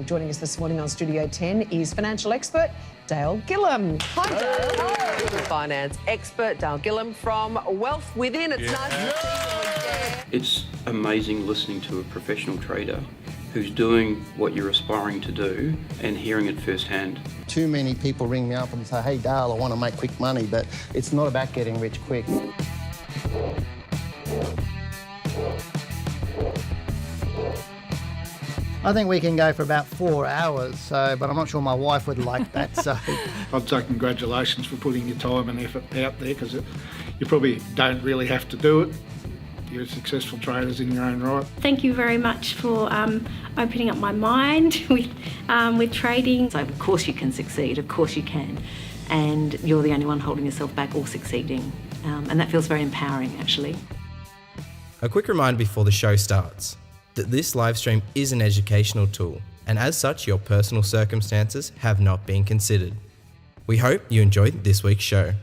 Joining us this morning on Studio 10 is financial expert Dale Gillham. Hi, Dale. Hello. Finance expert Dale Gillham from Wealth Within. It's nice to see you again. It's amazing listening to a professional trader who's doing what you're aspiring to do and hearing it firsthand. Too many people ring me up and say, hey, Dale, I want to make quick money, but it's not about getting rich quick. I think we can go for about 4 hours, but I'm not sure my wife would like that. So I'd say congratulations for putting your time and effort out there, because you probably don't really have to do it. You're successful traders in your own right. Thank you very much for opening up my mind with trading. So of course you can succeed, of course you can. And you're the only one holding yourself back or succeeding. And that feels very empowering, actually. A quick reminder before the show starts that this live stream is an educational tool, and as such your personal circumstances have not been considered. We hope you enjoyed this week's show.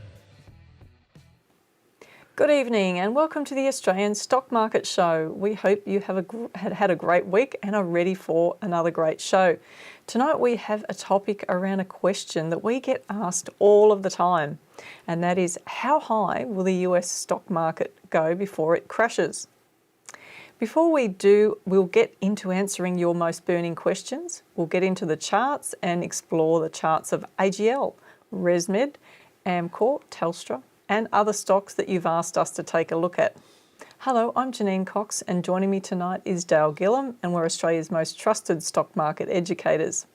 Good evening and welcome to the Australian Stock Market Show. We hope you have had a great week and are ready for another great show. Tonight we have a topic around a question that we get asked all of the time, and that is, how high will the US stock market go before it crashes? Before we do, we'll get into answering your most burning questions. We'll get into the charts and explore the charts of AGL, ResMed, Amcor, Telstra, and other stocks that you've asked us to take a look at. Hello, I'm Janine Cox, and joining me tonight is Dale Gillham, and we're Australia's most trusted stock market educators.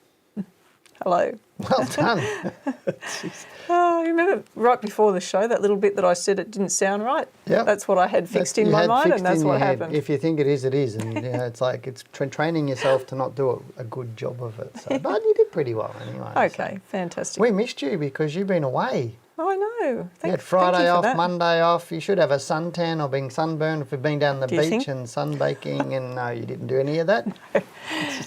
Hello. well done. You remember right before the show, that little bit that I said it didn't sound right? Yeah. That's what I had fixed in my mind, and that's what happened. If you think it is, it is. And it's like it's training yourself to not do a good job of it. So, but you did pretty well anyway. Okay, so. fantastic. We missed you because you've been away. Oh, I know. You had Friday off, Monday off. You should have a suntan or being sunburned if you've been down the beach and sunbaking, and no, you didn't do any of that.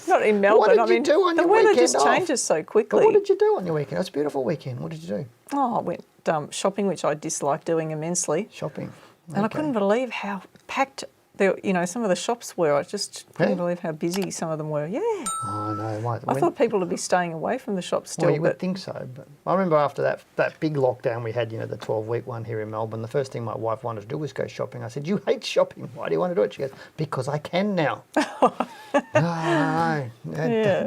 Not in Melbourne. What did you do on your weekend? The weather just changes so quickly. But what did you do on your weekend? It was a beautiful weekend. What did you do? Oh, I went shopping, which I dislike doing immensely. Shopping. And I couldn't believe how packed some of the shops were. I just couldn't believe how busy some of them were. Yeah. Oh, no. I thought people would be staying away from the shops still. Well, you would think so. But I remember after that big lockdown we had, the 12-week one here in Melbourne, the first thing my wife wanted to do was go shopping. I said, you hate shopping. Why do you want to do it? She goes, because I can now. No,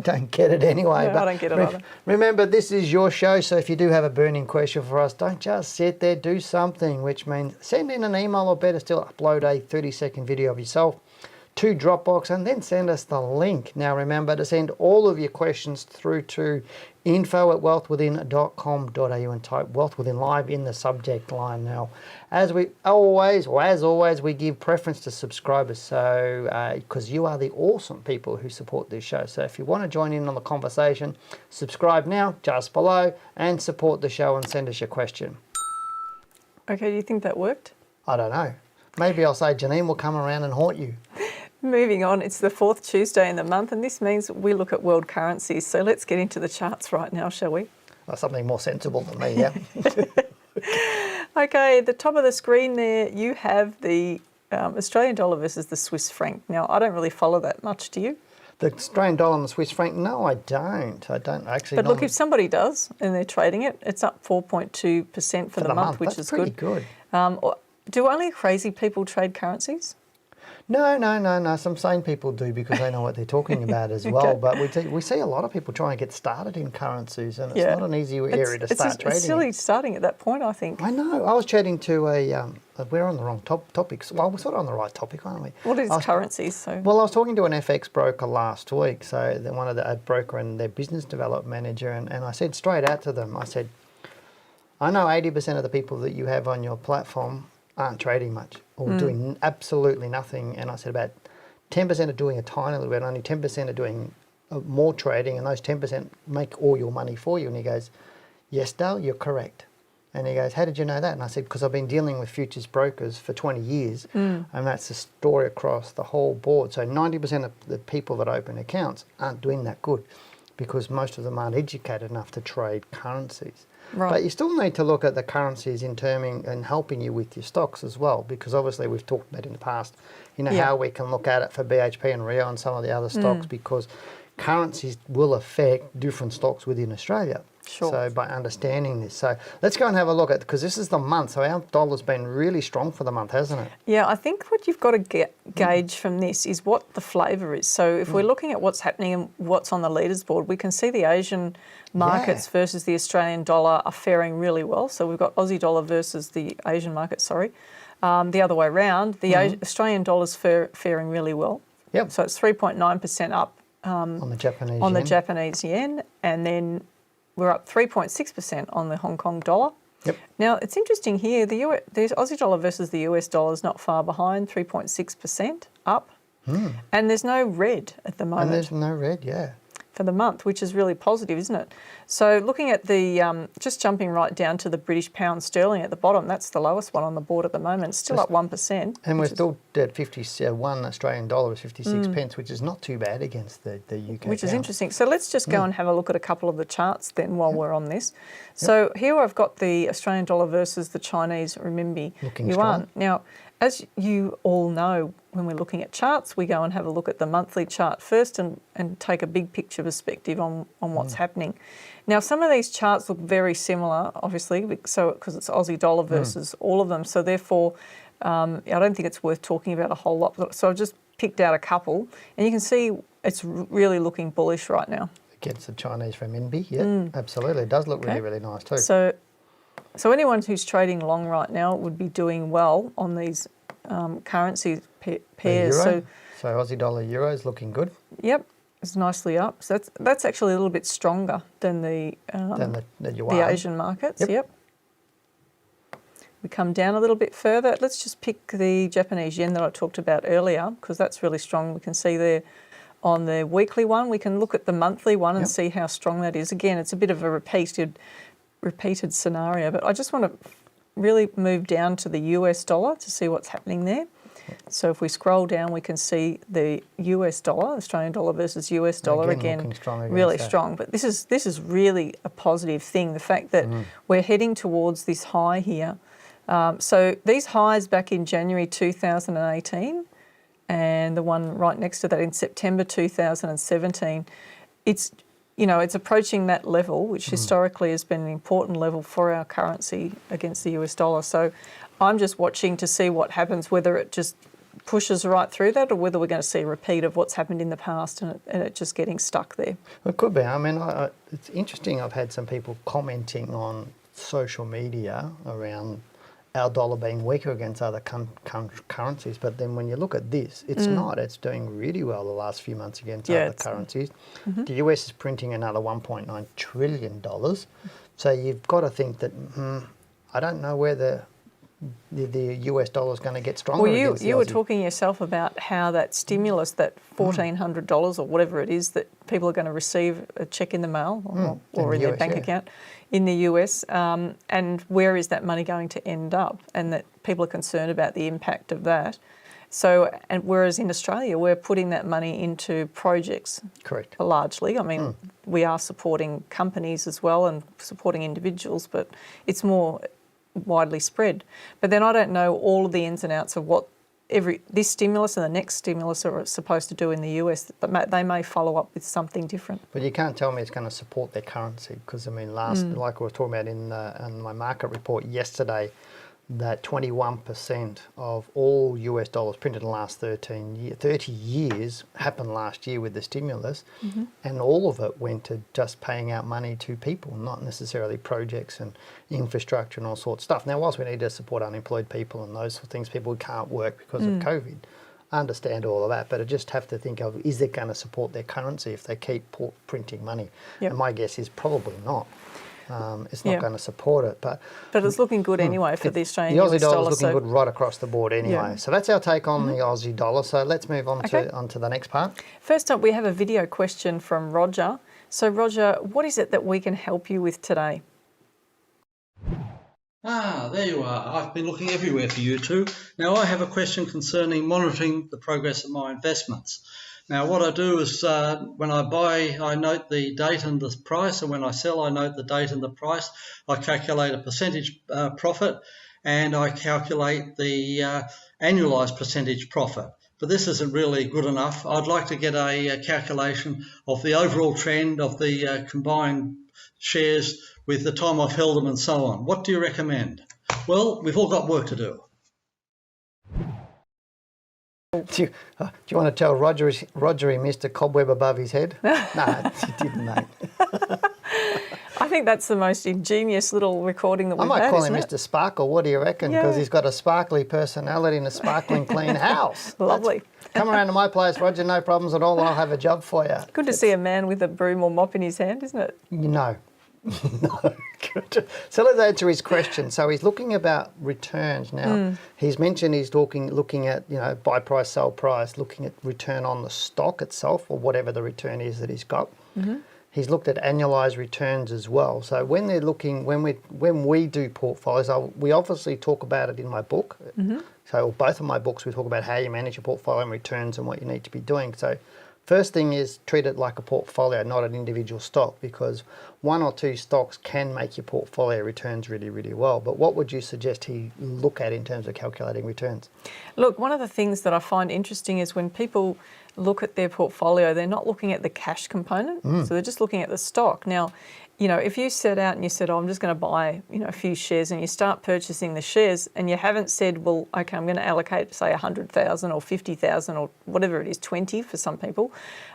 don't get it anyway. Yeah, but I don't get it either. Remember, this is your show, so if you do have a burning question for us, don't just sit there, do something, which means send in an email, or better still, upload a 30-second video of yourself to Dropbox and then send us the link. Now remember to send all of your questions through to info@wealthwithin.com.au and type Wealth Within Live in the subject line. Now, as always, we give preference to subscribers, so because you are the awesome people who support this show. So if you want to join in on the conversation, subscribe now, just below, and support the show and send us your question. Okay, do you think that worked? I don't know. Maybe I'll say Janine will come around and haunt you. Moving on, it's the 4th Tuesday in the month, and this means we look at world currencies. So let's get into the charts right now, shall we? Something more sensible than me, yeah. Okay, at the top of the screen there, you have the Australian dollar versus the Swiss franc. Now, I don't really follow that much, do you? The Australian dollar and the Swiss franc? No, I don't. I don't actually. But look, if somebody does and they're trading it, it's up 4.2% for the month, which is good. That's pretty good. Do only crazy people trade currencies? No. Some sane people do because they know what they're talking about as well. But we see a lot of people trying to get started in currencies, and it's not an easy area to start trading. It's silly starting at that point, I think. I know. I was chatting to we're on the wrong topics. Well, we're sort of on the right topic, aren't we? What is currencies? Well, I was talking to an FX broker last week, so a broker and their business development manager, and I said straight out to them, I said, I know 80% of the people that you have on your platform aren't trading much or doing absolutely nothing. And I said about 10% are doing a tiny little bit, only 10% are doing more trading, and those 10% make all your money for you. And he goes, yes, Dale, you're correct. And he goes, how did you know that? And I said, because I've been dealing with futures brokers for 20 years, and that's the story across the whole board. So 90% of the people that open accounts aren't doing that good because most of them aren't educated enough to trade currencies. Right. But you still need to look at the currencies in terming and helping you with your stocks as well, because obviously we've talked about in the past, how we can look at it for BHP and Rio and some of the other stocks, because currencies will affect different stocks within Australia. Sure. So by understanding this. So let's go and have a look at, because this is the month. So our dollar's been really strong for the month, hasn't it? Yeah, I think what you've got to gauge from this is what the flavour is. So if we're looking at what's happening and what's on the leaders board, we can see the Asian markets versus the Australian dollar are faring really well. So we've got Aussie dollar versus the Asian market, the other way around. The Australian dollar's faring really well. Yep. So it's 3.9% up on the Japanese on yen. the Japanese yen, and then we're up 3.6% on the Hong Kong dollar. Yep. Now, it's interesting here, the Aussie dollar versus the US dollar is not far behind, 3.6% up. And there's no red at the moment. And there's no red, yeah. For the month, which is really positive, isn't it? So looking at the, just jumping right down to the British pound sterling at the bottom, that's the lowest one on the board at the moment, still up 1%. And we're still at 1 Australian dollar is 56 pence, which is not too bad against the UK Which is pound. interesting. So let's just go and have a look at a couple of the charts then while we're on this. So here I've got the Australian dollar versus the Chinese renminbi Looking yuan. strong. Now, as you all know, when we're looking at charts, we go and have a look at the monthly chart first and take a big picture perspective on what's happening. Now, some of these charts look very similar, obviously, because it's Aussie dollar versus all of them. So therefore, I don't think it's worth talking about a whole lot. So I've just picked out a couple, and you can see it's really looking bullish right now. Against the Chinese renminbi, yeah, absolutely. It does look really, really nice too. So anyone who's trading long right now would be doing well on these currency pairs. So Aussie dollar euro is looking good. Yep, it's nicely up. So that's actually a little bit stronger than the yuan. the Asian markets. Yep. We come down a little bit further. Let's just pick the Japanese yen that I talked about earlier, because that's really strong. We can see there on the weekly one. We can look at the monthly one and see how strong that is. Again, it's a bit of a repeated scenario, but I just want to really move down to the US dollar to see what's happening there. So if we scroll down, we can see the US dollar, Australian dollar versus US dollar again really strong. But this is really a positive thing, the fact that we're heading towards this high here. So these highs back in January 2018 and the one right next to that in September 2017, it's approaching that level, which historically has been an important level for our currency against the US dollar. So I'm just watching to see what happens, whether it just pushes right through that or whether we're going to see a repeat of what's happened in the past and it just getting stuck there. It could be. I mean, it's interesting. I've had some people commenting on social media around our dollar being weaker against other currencies, but then when you look at this, it's not. It's doing really well the last few months against other currencies. The US is printing another $1.9 trillion. So you've got to think that, I don't know where the US dollar is going to get stronger. Well, you were talking yourself about how that stimulus, that $1,400 or whatever it is that people are going to receive a check in the mail or in their bank account in the US, and where is that money going to end up, and that people are concerned about the impact of that. So, and whereas in Australia, we're putting that money into projects. Correct. Largely. I mean, we are supporting companies as well and supporting individuals, but it's more widely spread. But then I don't know all of the ins and outs of what this stimulus and the next stimulus are supposed to do in the US. But they may follow up with something different. But you can't tell me it's going to support their currency, because I mean, like we were talking about in my market report yesterday, that 21% of all US dollars printed in the last 30 years happened last year with the stimulus, and all of it went to just paying out money to people, not necessarily projects and infrastructure and all sorts of stuff. Now, whilst we need to support unemployed people and those sort of things, people who can't work because of COVID, I understand all of that, but I just have to think of, is it going to support their currency if they keep printing money? And my guess is probably not. It's not going to support it. But it's looking good anyway for the Australian dollar. The Aussie dollar is looking good right across the board anyway. Yeah. So that's our take on the Aussie dollar. So let's move on to the next part. First up, we have a video question from Roger. So Roger, what is it that we can help you with today? There you are. I've been looking everywhere for you two. Now, I have a question concerning monitoring the progress of my investments. Now, what I do is when I buy, I note the date and the price, and when I sell, I note the date and the price. I calculate a percentage profit, and I calculate the annualized percentage profit but this isn't really good enough. I'd like to get a calculation of the overall trend of the combined shares with the time I've held them and so on. What do you recommend? Well, we've all got work to do. Do you want to tell Roger he missed a cobweb above his head? No, he didn't, mate. I think that's the most ingenious little recording that we've had, I might call him isn't it? Mr. Sparkle. What do you reckon? Because he's got a sparkly personality and a sparkling clean house. Lovely. Come around to my place, Roger, no problems at all. I'll have a job for you. Good to see a man with a broom or mop in his hand, isn't it? No. No. So let's answer his question. So he's looking about returns now. He's mentioned he's looking at, you know, buy price, sell price, looking at return on the stock itself or whatever the return is that he's got. He's looked at annualized returns as well. So when they're looking, when we do portfolios, we obviously talk about it in my book. So both of my books, we talk about how you manage your portfolio and returns and what you need to be doing. So first thing is treat it like a portfolio, not an individual stock, because one or two stocks can make your portfolio returns really, really well. But what would you suggest he look at in terms of calculating returns? Look, one of the things that I find interesting is when people look at their portfolio, they're not looking at the cash component, so they're just looking at the stock. Now, you know, if you set out and you said, oh, I'm just going to buy, you know, a few shares, and you start purchasing the shares and you haven't said, well, okay, I'm going to allocate, say, 100,000 or 50,000 or whatever it is, 20 for some people.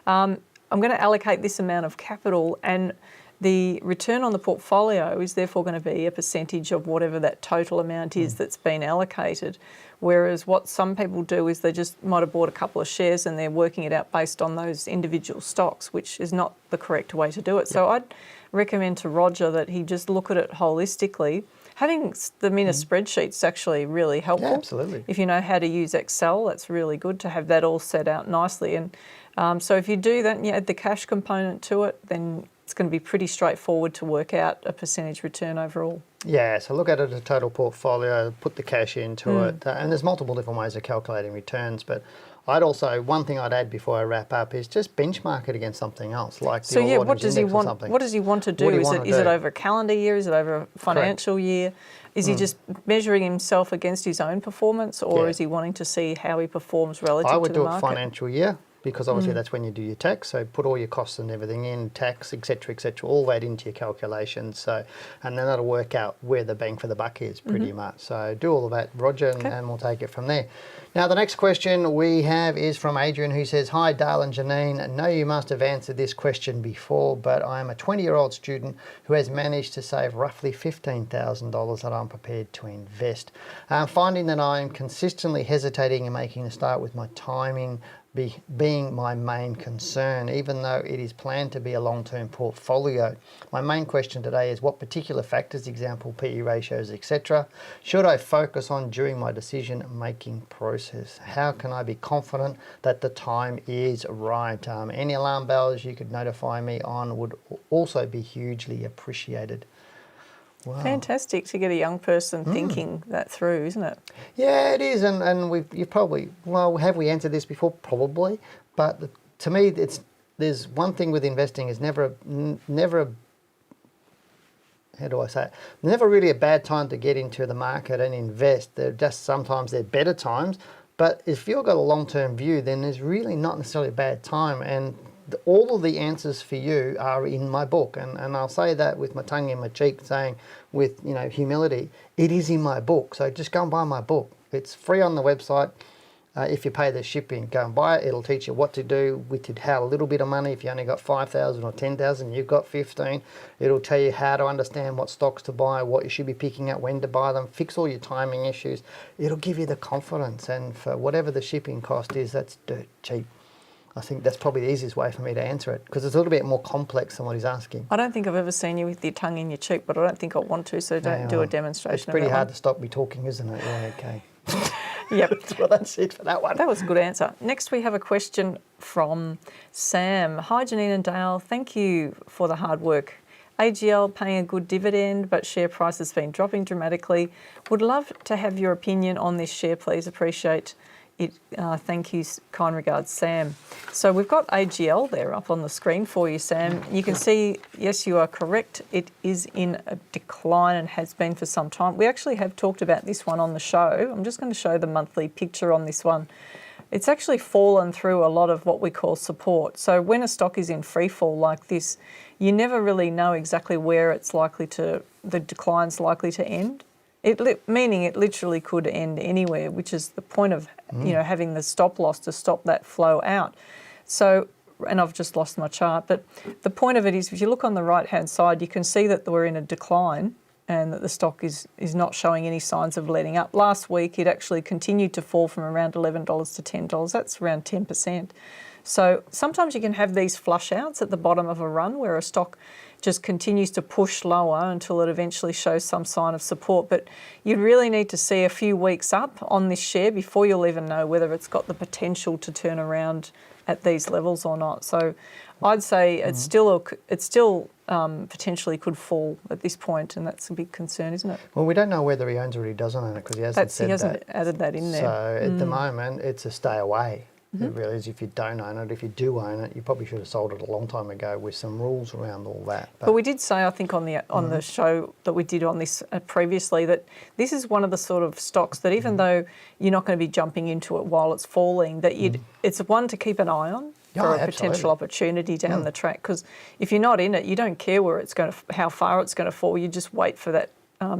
I'm going to allocate this amount of capital, and the return on the portfolio is therefore going to be a percentage of whatever that total amount is that's been allocated. Whereas what some people do is they just might have bought a couple of shares and they're working it out based on those individual stocks, which is not the correct way to do it. So I'd recommend to Roger that he just look at it holistically. Having them in a spreadsheet's actually really helpful. Yeah, absolutely. If you know how to use Excel, that's really good to have that all set out nicely. And so if you do that and you add the cash component to it, then it's going to be pretty straightforward to work out a percentage return overall. Yeah, so look at it as a total portfolio, put the cash into it, and there's multiple different ways of calculating returns, but I'd also, one thing I'd add before I wrap up is just benchmark it against something else, like the All Ordinaries Index or something. What does he want to do? Is it over a calendar year? Is it over a financial year? Is he just measuring himself against his own performance, or is he wanting to see how he performs relative to the market? I would do a financial year, because obviously that's when you do your tax. So put all your costs and everything in, tax, etc., all that into your calculations. So, and then that'll work out where the bang for the buck is pretty much. So do all of that, Roger, and we'll take it from there. Now, the next question we have is from Adrian, who says, hi, Dale and Janine. I know you must have answered this question before, but I am a 20-year-old student who has managed to save roughly $15,000 that I'm prepared to invest. Finding that I am consistently hesitating and making a start with my timing being my main concern, even though it is planned to be a long-term portfolio. My main question today is what factors, example PE ratios, etc., should I focus on during my decision-making process? How can I be confident that the time is right? Any alarm bells you could notify me on would also be hugely appreciated. Wow. Fantastic to get a young person thinking that through, isn't it? Yeah, it is, and you probably, well, have we answered this before? Probably, but to me, there's one thing with investing is never how do I say it? Never really a bad time to get into the market and invest. Sometimes they're better times, but if you've got a long-term view, then there's really not necessarily a bad time, and all of the answers for you are in my book, and I'll say that with my tongue in my cheek, saying with humility, it is in my book. So just go and buy my book. It's free on the website. If you pay the shipping, go and buy it. It'll teach you what to do with how a little bit of money. If you only got 5,000 or 10,000, you've got 15. It'll tell you how to understand what stocks to buy, what you should be picking up, when to buy them, fix all your timing issues. It'll give you the confidence, and for whatever the shipping cost is, that's dirt cheap. I think that's probably the easiest way for me to answer it, because it's a little bit more complex than what he's asking. I don't think I've ever seen you with your tongue in your cheek, but I don't think I want to, so don't do a demonstration. It's pretty hard to stop me talking, isn't it? Yeah, okay. Yep. Well, that's it for that one. That was a good answer. Next, we have a question from Sam. Hi, Janine and Dale. Thank you for the hard work. AGL paying a good dividend, but share price has been dropping dramatically. Would love to have your opinion on this share, please. Appreciate it. Thank you, kind regards, Sam. So we've got AGL there up on the screen for you, Sam. You can see, yes, you are correct. It is in a decline and has been for some time. We actually have talked about this one on the show. I'm just going to show the monthly picture on this one it's actually fallen through a lot of what we call support. So when a stock is in free fall like this, you never really know exactly where it's likely to, the decline's likely to end. Meaning it literally could end anywhere, which is the point of having the stop loss to stop that flow out. So, and I've just lost my chart, but the point of it is if you look on the right-hand side, you can see that we're in a decline and that the stock is not showing any signs of letting up. Last week, it actually continued to fall from around $11 to $10. That's around 10%. So sometimes you can have these flush outs at the bottom of a run where a stock just continues to push lower until it eventually shows some sign of support. But you really need to see a few weeks up on this share before you'll even know whether it's got the potential to turn around at these levels or not. So I'd say it's still potentially could fall at this point, and that's a big concern, isn't it? Well, we don't know whether he owns or he doesn't own it because he hasn't said that. He hasn't added that in there. So at the moment, it's a stay away. It really is if you don't own it. If you do own it, you probably should have sold it a long time ago with some rules around all that. But we did say, I think, on the show that we did on this previously, that this is one of the sort of stocks that even though you're not going to be jumping into it while it's falling, that it's one to keep an eye on for a potential opportunity down the track. Because if you're not in it, you don't care where it's going to, how far it's going to fall. You just wait for that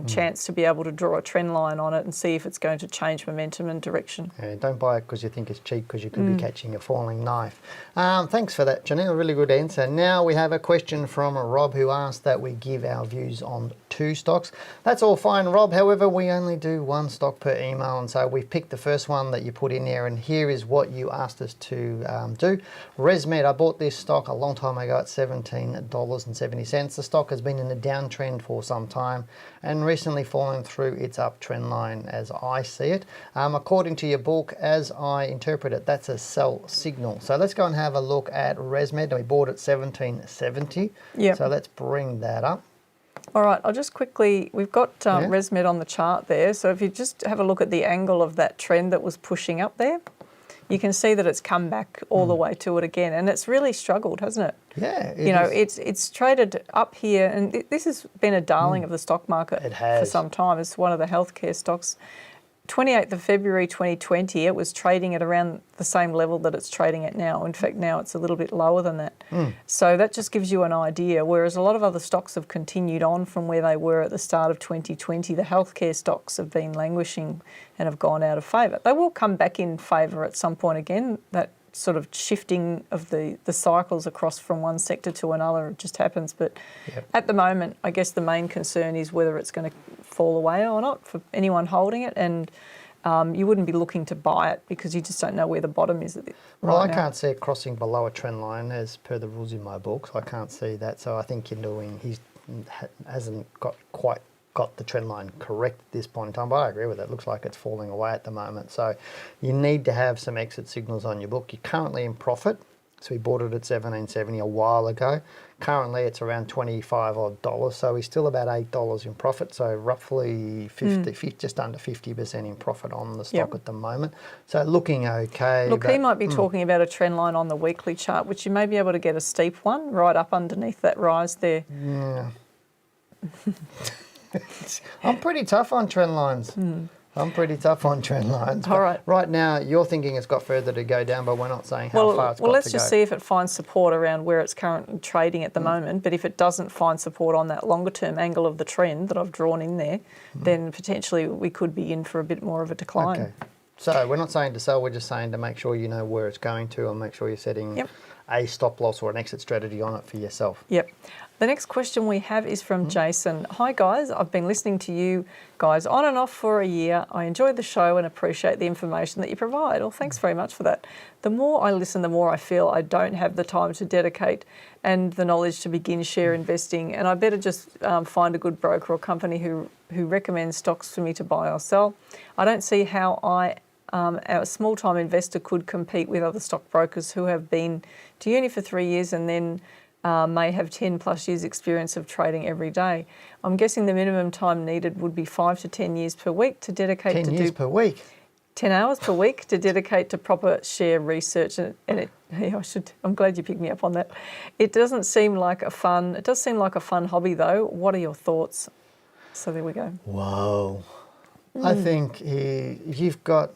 chance to be able to draw a trend line on it and see if it's going to change momentum and direction. Yeah, don't buy it because you think it's cheap because you could be catching a falling knife. Thanks for that, Janine. A really good answer. Now we have a question from Rob who asked that we give our views on 2 stocks. That's all fine, Rob. However, we only do 1 stock per email, and so we've picked the first one that you put in there, and here is what you asked us to do. ResMed, I bought this stock a long time ago at $17.70. The stock has been in a downtrend for some time and recently fallen through its uptrend line as I see it. According to your book, as I interpret it, that's a sell signal. So let's go and have a look at ResMed. We bought at $17.70. Yep. So let's bring that up. All right, I'll just quickly, we've got ResMed on the chart there. So if you just have a look at the angle of that trend that was pushing up there, you can see that it's come back all the way to it again, and it's really struggled, hasn't it? Yeah. It's traded up here, and this has been a darling of the stock market for some time. It's one of the healthcare stocks. 28th of February 2020, it was trading at around the same level that it's trading at now. In fact, now it's a little bit lower than that. So that just gives you an idea, whereas a lot of other stocks have continued on from where they were at the start of 2020. The healthcare stocks have been languishing and have gone out of favour. They will come back in favour at some point again. That sort of shifting of the cycles across from one sector to another just happens. But at the moment, I guess the main concern is whether it's going to fall away or not for anyone holding it, and you wouldn't be looking to buy it because you just don't know where the bottom is at Well, I can't see it crossing below a trend line as per the rules in my book, so I can't see that. So I think he hasn't quite got the trend line correct at this point in time, but I agree with it. It looks like it's falling away at the moment. So you need to have some exit signals on your book. You're currently in profit. So we bought it at $17.70 a while ago. Currently it's around $25 odd, so we're still about $8 in profit. So roughly 50, just under 50% in profit on the stock at the moment. So looking okay. Look, he might be talking about a trend line on the weekly chart, which you may be able to get a steep one right up underneath that rise there. Yeah. I'm pretty tough on trend lines. I'm pretty tough on trend lines. All right. Right now, you're thinking it's got further to go down, but we're not saying how far it's got to go. Well, let's just see if it finds support around where it's currently trading at the moment. But if it doesn't find support on that longer-term angle of the trend that I've drawn in there, then potentially we could be in for a bit more of a decline. Okay. So we're not saying to sell, we're just saying to make sure you know where it's going to and make sure you're setting a stop loss or an exit strategy on it for yourself. Yep. The next question we have is from Jason. Hi guys, I've been listening to you guys on and off for a year. I enjoy the show and appreciate the information that you provide. Well, thanks very much for that. The more I listen, the more I feel I don't have the time to dedicate and the knowledge to begin share investing, and I better just find a good broker or company who recommends stocks for me to buy or sell. I don't see how a small-time investor could compete with other stockbrokers who have been to uni for 3 years and then may have 10 plus years experience of trading every day. I'm guessing the minimum time needed would be 5 to 10 years per week to dedicate 10 years per week? 10 hours per week to dedicate to proper share research. I'm glad you picked me up on that. It does seem like a fun hobby though. What are your thoughts? So there we go. Whoa. I think if you've got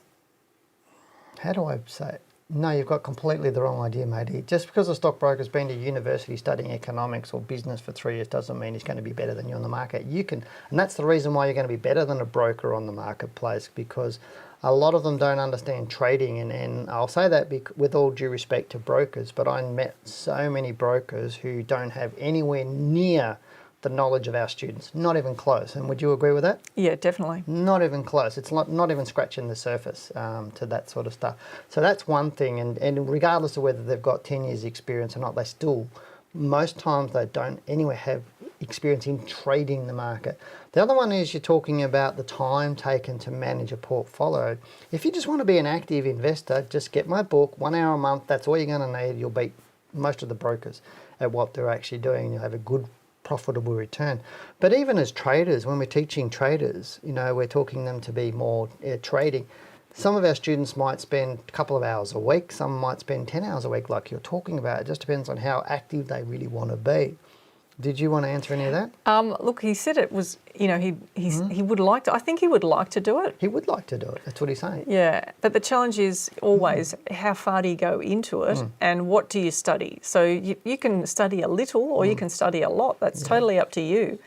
How do I say it? No, you've got completely the wrong idea, matey. Just because a stockbroker's been to university studying economics or business for 3 years doesn't mean he's going to be better than you on the market. You can, and that's the reason why you're going to be better than a broker on the marketplace, because a lot of them don't understand trading. And I'll say that with all due respect to brokers, but I met so many brokers who don't have anywhere near the knowledge of our students, not even close. And would you agree with that? Yeah, definitely. Not even close. It's not even scratching the surface to that sort of stuff. So that's one thing. And regardless of whether they've got 10 years experience or not, they still, most times they don't anyway have experience in trading the market. The other one is you're talking about the time taken to manage a portfolio. If you just want to be an active investor, just get my book, 1 hour a month, that's all you're going to need. You'll beat most of the brokers at what they're actually doing. You'll have a good profitable return. But even as traders, when we're teaching traders, you know, we're talking them to be more trading. Some of our students might spend a couple of hours a week, some might spend 10 hours a week like you're talking about. It just depends on how active they really want to be. Did you want to answer any of that? Look, he said it was, you know, he would like to, I think he would like to do it. He would like to do it, that's what he's saying. Yeah, but the challenge is always how far do you go into it and what do you study? So you can study a little or you can study a lot, that's totally up to you.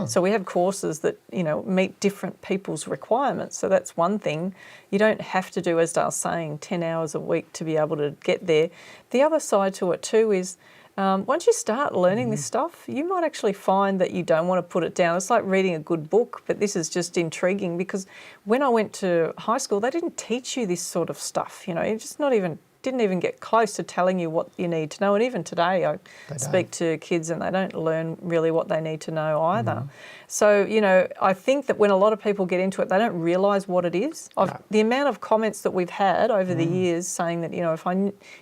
So we have courses that, you know, meet different people's requirements. So that's one thing. You don't have to do, as Dale's saying, 10 hours a week to be able to get there. The other side to it too is once you start learning this stuff, you might actually find that you don't want to put it down. It's like reading a good book, but this is just intriguing because when I went to high school, they didn't teach you this sort of stuff. You know, it's just didn't even get close to telling you what you need to know. And even today, I speak to kids and they don't learn really what they need to know either. So, you know, I think that when a lot of people get into it, they don't realise what it is. The amount of comments that we've had over the years saying that, you know,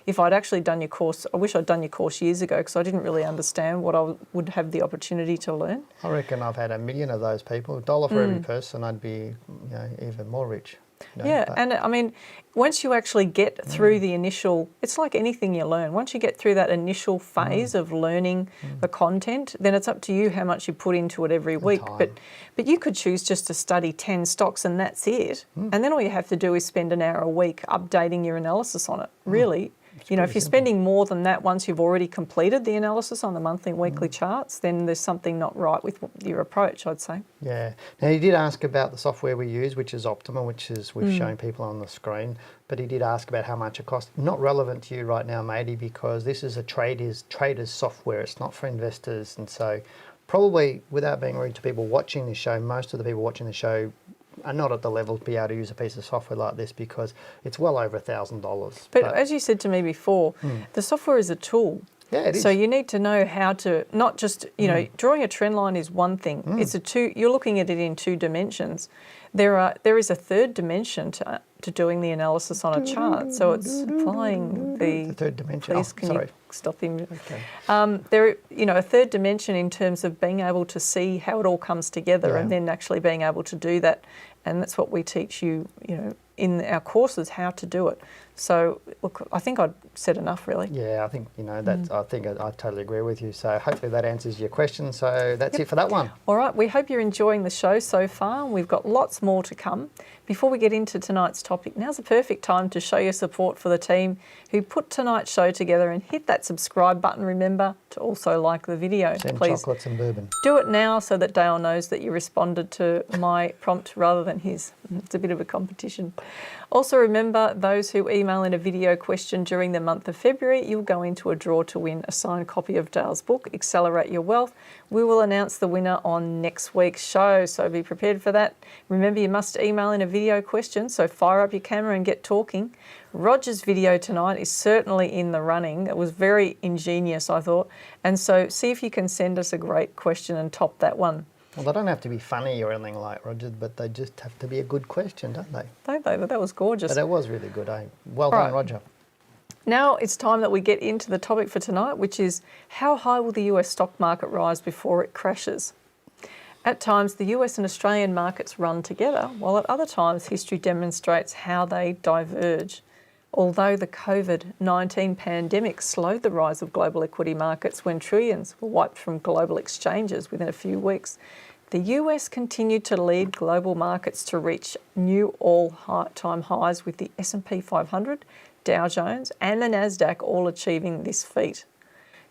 if I'd actually done your course, I wish I'd done your course years ago because I didn't really understand what I would have the opportunity to learn. I reckon I've had 1 million of those people. $1 for every person, I'd be, you know, even more rich. You know, yeah, and I mean, once you actually get through the initial, it's like anything you learn. Once you get through that initial phase of learning the content, then it's up to you how much you put into it every week. But you could choose just to study 10 stocks and that's it. And then all you have to do is spend an hour a week updating your analysis on it. Really, you know, if you're spending more than that once you've already completed the analysis on the monthly and weekly charts, then there's something not right with your approach, I'd say. Yeah. Now, he did ask about the software we use, which is Optima, which is we've shown people on the screen, but he did ask about how much it costs. Not relevant to you right now, matey, because this is a trader's software. It's not for investors. And so probably, without being rude to people watching this show, most of the people watching the show are not at the level to be able to use a piece of software like this because it's well over $1,000. But as you said to me before, the software is a tool. Yeah, it is. So you need to know how to, not just, you know, drawing a trend line is one thing. It's you're looking at it in 2 dimensions. There is a third dimension to doing the analysis on a chart. So it's applying the third dimension. Please, can you stop him? Okay. There, you know, a third dimension in terms of being able to see how it all comes together and then actually being able to do that. And that's what we teach you, you know, in our courses, how to do it. So, look, I think I'd said enough, really. Yeah, I think, you know, that's, I think I totally agree with you. So hopefully that answers your question. So that's it for that one. All right, we hope you're enjoying the show so far. We've got lots more to come. Before we get into tonight's topic, now's the perfect time to show your support for the team who put tonight's show together and hit that subscribe button. Remember to also like the video. Send please chocolates and bourbon. do it now so that Dale knows that you responded to my prompt rather than his. It's a bit of a competition. Also remember, those who email in a video question during the month of February, you'll go into a draw to win a signed copy of Dale's book, Accelerate Your Wealth. We will announce the winner on next week's show, so be prepared for that. Remember, you must email in a video question, so fire up your camera and get talking. Roger's video tonight is certainly in the running. It was very ingenious, I thought. And so see if you can send us a great question and top that one. Well, they don't have to be funny or anything like Roger, but they just have to be a good question, don't they? Don't they? But that was gorgeous. But that was really good, eh? Well done, Roger. Now it's time that we get into the topic for tonight, which is how high will the US stock market rise before it crashes? At times, the US and Australian markets run together, while at other times, history demonstrates how they diverge. Although the COVID-19 pandemic slowed the rise of global equity markets when trillions were wiped from global exchanges within a few weeks, The US continued to lead global markets to reach new all-time highs, with the S&P 500, Dow Jones and the Nasdaq all achieving this feat.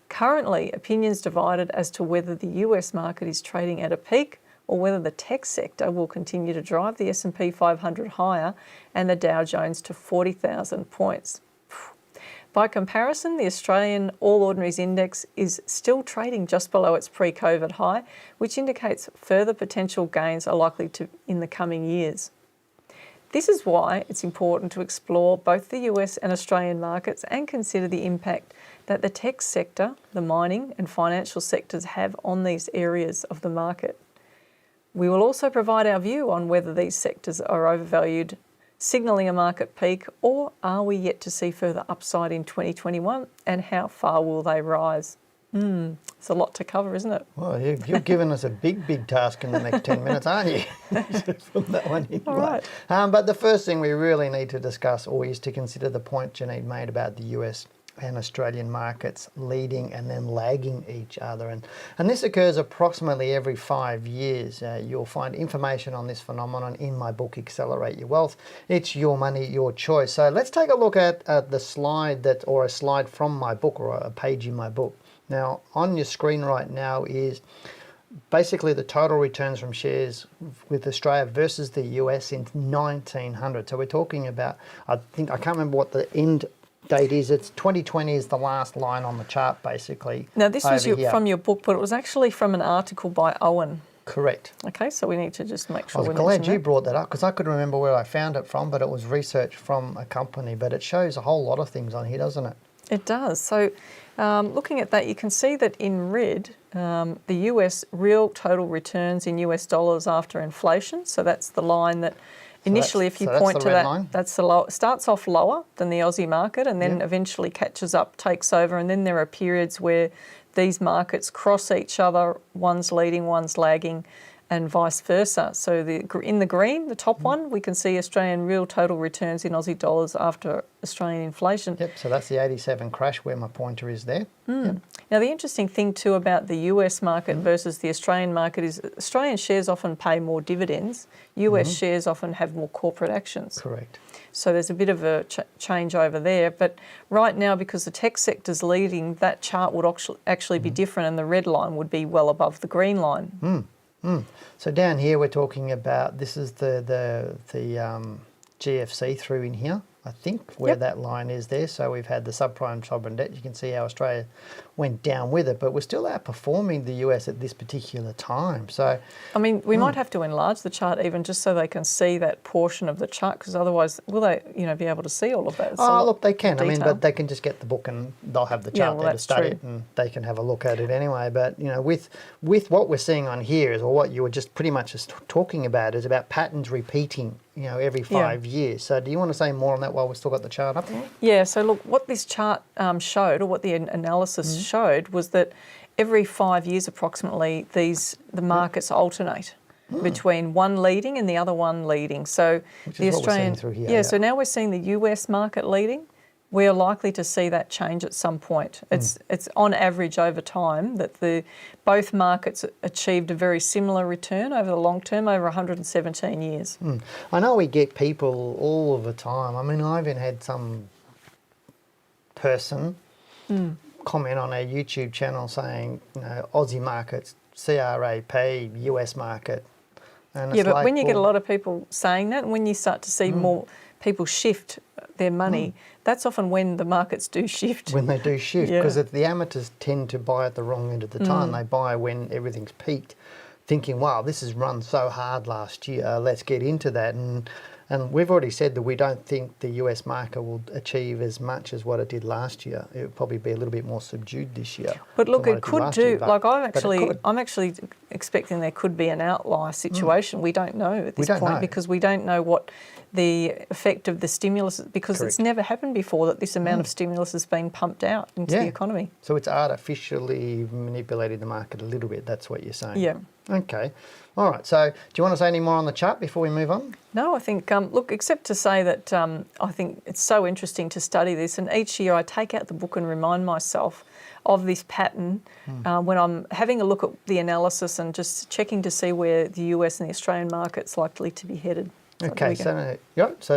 Currently, opinions divided as to whether the US market is trading at a peak or whether the tech sector will continue to drive the S&P 500 higher and the Dow Jones to 40,000 points. By comparison, the Australian All Ordinaries Index is still trading just below its pre-COVID high, which indicates further potential gains are likely to in the coming years. This is why it's important to explore both the US and Australian markets and consider the impact that the tech sector, the mining and financial sectors have on these areas of the market. We will also provide our view on whether these sectors are overvalued, signalling a market peak, or are we yet to see further upside in 2021, and how far will they rise? It's a lot to cover, isn't it? Well, you're giving us a big task in the next 10 minutes, aren't you? From that one in. All right. But the first thing we really need to discuss, or is to consider the point Janine made about the US and Australian markets leading and then lagging each other. And this occurs approximately every 5 years. You'll find information on this phenomenon in my book, Accelerate Your Wealth. It's your money, your choice. So let's take a look at the slide or a slide from my book, or a page in my book. Now, on your screen right now is basically the total returns from shares with Australia versus the US in 1900. So we're talking about, I can't remember what the end date is. It's 2020 is the last line on the chart, basically. Now, this was from your book, but it was actually from an article by Owen. Correct. Okay, so we need to just make sure I was glad you brought that up, because I couldn't remember where I found it from, but it was research from a company. But it shows a whole lot of things on here, doesn't it? It does. So looking at that, you can see that in red, the US real total returns in US dollars after inflation. So that's the line that initially, if you point to that, that's the low, starts off lower than the Aussie market, and then eventually catches up, takes over. And then there are periods where these markets cross each other, one's leading, one's lagging, and vice versa. So in the green, the top one, we can see Australian real total returns in Aussie dollars after Australian inflation. Yep, so that's the 87 crash where my pointer is there. Yep. Now, the interesting thing too about the US market versus the Australian market is Australian shares often pay more dividends. US shares often have more corporate actions. Correct. So there's a bit of a change over there. But right now, because the tech sector's leading, that chart would actually be different, and the red line would be well above the green line. So down here we're talking about, this is the GFC through in here, I think, where that line is there. So we've had the subprime sovereign debt. You can see how Australia went down with it, but we're still outperforming the US at this particular time. So, I mean, we might have to enlarge the chart even just so they can see that portion of the chart, because otherwise, will they, be able to see all of that? It's look, they can. I mean, but they can just get the book and they'll have the chart there to study it, and they can have a look at it anyway. But with what we're seeing on here is, or what you were just pretty much just talking about, is about patterns repeating, every 5 years. So do you want to say more on that while we've still got the chart up there? Yeah, so look, what this chart showed, or what the analysis showed, was that every 5 years approximately, the markets alternate between one leading and the other one leading. So which the is Australian, what we're seeing through here, so now we're seeing the US market leading. We are likely to see that change at some point. It's on average over time that both markets achieved a very similar return over the long term, over 117 years. I know we get people all of the time. I mean, I even had some person comment on our YouTube channel saying, Aussie markets, CRAP, US market. And it's but when you get a lot of people saying that, and when you start to see more people shift their money, that's often when the markets do shift. When they do shift, because the amateurs tend to buy at the wrong end of the time. They buy when everything's peaked, thinking, wow, this has run so hard last year, let's get into that. And we've already said that we don't think the US market will achieve as much as what it did last year. It will probably be a little bit more subdued this year. But look, it could do. Like I'm actually expecting there could be an outlier situation. We don't know at this point because we don't know what the effect of the stimulus, because it's never happened before that this amount of stimulus has been pumped out into the economy. So it's artificially manipulated the market a little bit. That's what you're saying. Yeah. Okay. All right. So do you want to say any more on the chart before we move on? No, I think, look, except to say that I think it's so interesting to study this, and each year I take out the book and remind myself of this pattern when I'm having a look at the analysis and just checking to see where the US and the Australian market's likely to be headed. Okay, so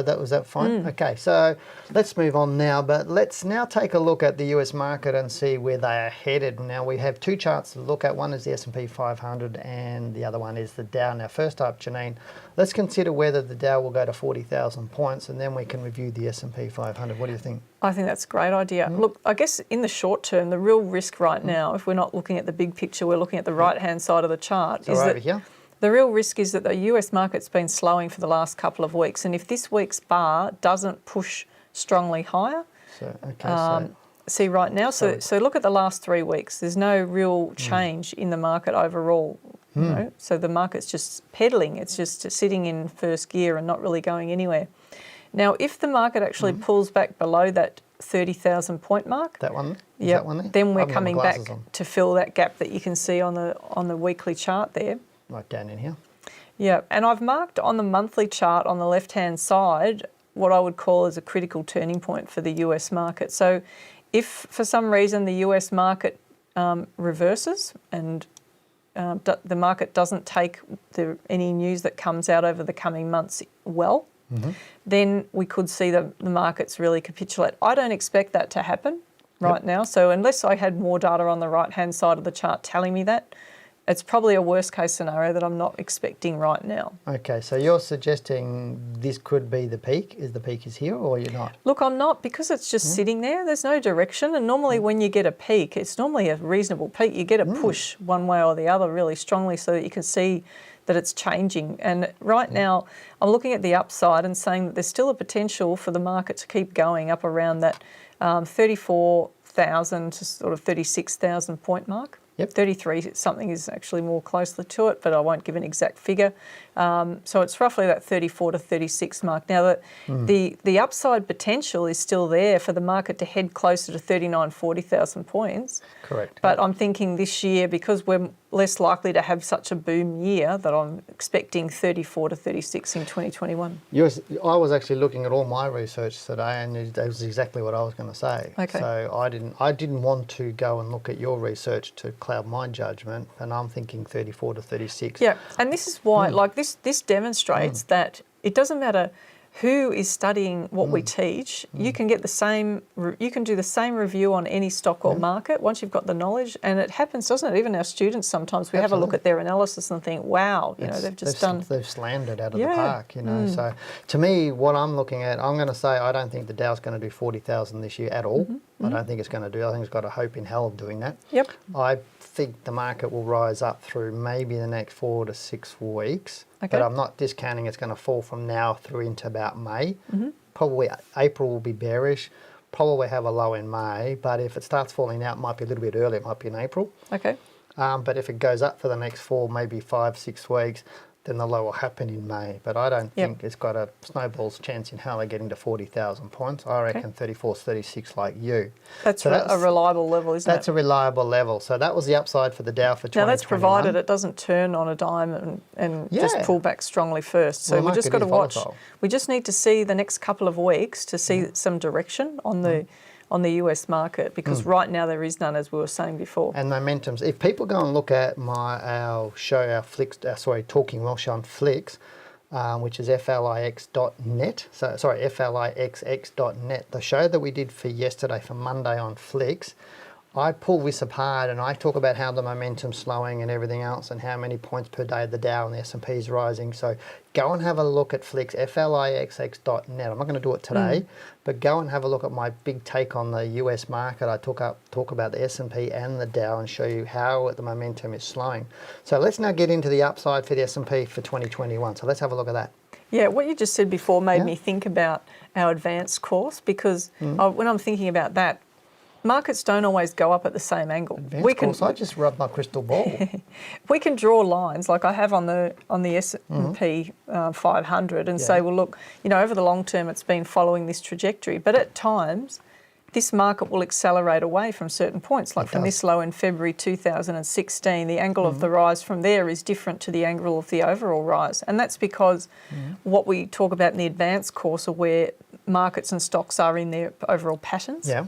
that was that fine. Okay, so let's move on now, but let's now take a look at the US market and see where they are headed. Now we have two charts to look at. One is the S&P 500 and the other one is the Dow. Now first up, Janine, let's consider whether the Dow will go to 40,000 points and then we can review the S&P 500. What do you think? I think that's a great idea. Look, I guess in the short term, the real risk right now, if we're not looking at the big picture, we're looking at the right-hand side of the chart, So over here. The real risk is that the US market's been slowing for the last couple of weeks, and if this week's bar doesn't push strongly higher, see right now, so look at the last 3 weeks. There's no real change in the market overall. You know? So the market's just pedaling. It's just sitting in first gear and not really going anywhere. Now, if the market actually pulls back below that 30,000 point mark, that one, yeah, then we're coming back to fill that gap that you can see on the weekly chart there. Right down in here. Yeah, and I've marked on the monthly chart on the left-hand side what I would call as a critical turning point for the US market. So if for some reason the US market reverses and the market doesn't take any news that comes out over the coming months well, then we could see the markets really capitulate. I don't expect that to happen right now. So unless I had more data on the right-hand side of the chart telling me that, it's probably a worst case scenario that I'm not expecting right now. Okay, so you're suggesting this could be the peak? Is the peak is here or you're not? Look, I'm not, because it's just sitting there. There's no direction, and normally when you get a peak, it's normally a reasonable peak. You get a push one way or the other really strongly so that you can see that it's changing. And right now, I'm looking at the upside and saying that there's still a potential for the market to keep going up around that 34,000 to sort of 36,000 point mark. Yep. 33 something is actually more closely to it, but I won't give an exact figure. So it's roughly that 34 to 36 mark. Now, the upside potential is still there for the market to head closer to 39, 40,000 points. Correct. But I'm thinking this year, because we're less likely to have such a boom year, that I'm expecting 34 to 36 in 2021. I was actually looking at all my research today, and that was exactly what I was going to say. Okay. So I didn't want to go and look at your research to cloud my judgment, and I'm thinking 34 to 36. Yeah, and this is why, like this demonstrates that it doesn't matter who is studying what we teach. You can get the same. You can do the same review on any stock or market once you've got the knowledge, and it happens, doesn't it? Even our students sometimes we have a look at their analysis and think, "Wow, you know, they've slammed it out of the park." You know, so to me, what I'm looking at, I'm going to say I don't think the Dow's going to do 40,000 this year at all. I don't think it's going to do. I think it's got a hope in hell of doing that. Yep. I think the market will rise up through maybe the next 4 to 6 weeks. Okay. But I'm not discounting it's going to fall from now through into about May. Probably April will be bearish. Probably have a low in May. But if it starts falling out, it might be a little bit early. It might be in April. Okay. But if it goes up for the next 4, maybe 5, 6 weeks, then the low will happen in May. But I don't think it's got a snowball's chance in hell of getting to 40,000 points. I reckon 34, 36 like you. That's a reliable level, isn't it? That's a reliable level. So that was the upside for the Dow for 2021. Now that's provided it doesn't turn on a dime and just pull back strongly first. So we just got to watch. We just need to see the next couple of weeks to see some direction on the US market, because right now there is none, as we were saying before. And momentums. If people go and look at our Talking Well show on Flix, which is flix.net. So flixx.net. The show that we did for yesterday, for Monday on Flix, I pull this apart and I talk about how the momentum's slowing and everything else, and how many points per day the Dow and the S&P is rising. So go and have a look at Flix, flixx.net. I'm not going to do it today, but go and have a look at my big take on the US market. I talk about the S&P and the Dow and show you how the momentum is slowing. So let's now get into the upside for the S&P for 2021. So let's have a look at that. Yeah, what you just said before made me think about our advanced course, because when I'm thinking about that, markets don't always go up at the same angle. I just rub my crystal ball. We can draw lines like I have on the S&P 500 and say, well, look, you know, over the long term it's been following this trajectory, but at times this market will accelerate away from certain points. Like from this low in February 2016, the angle of the rise from there is different to the angle of the overall rise, and that's because what we talk about in the advanced course are where markets and stocks are in their overall patterns. Yeah.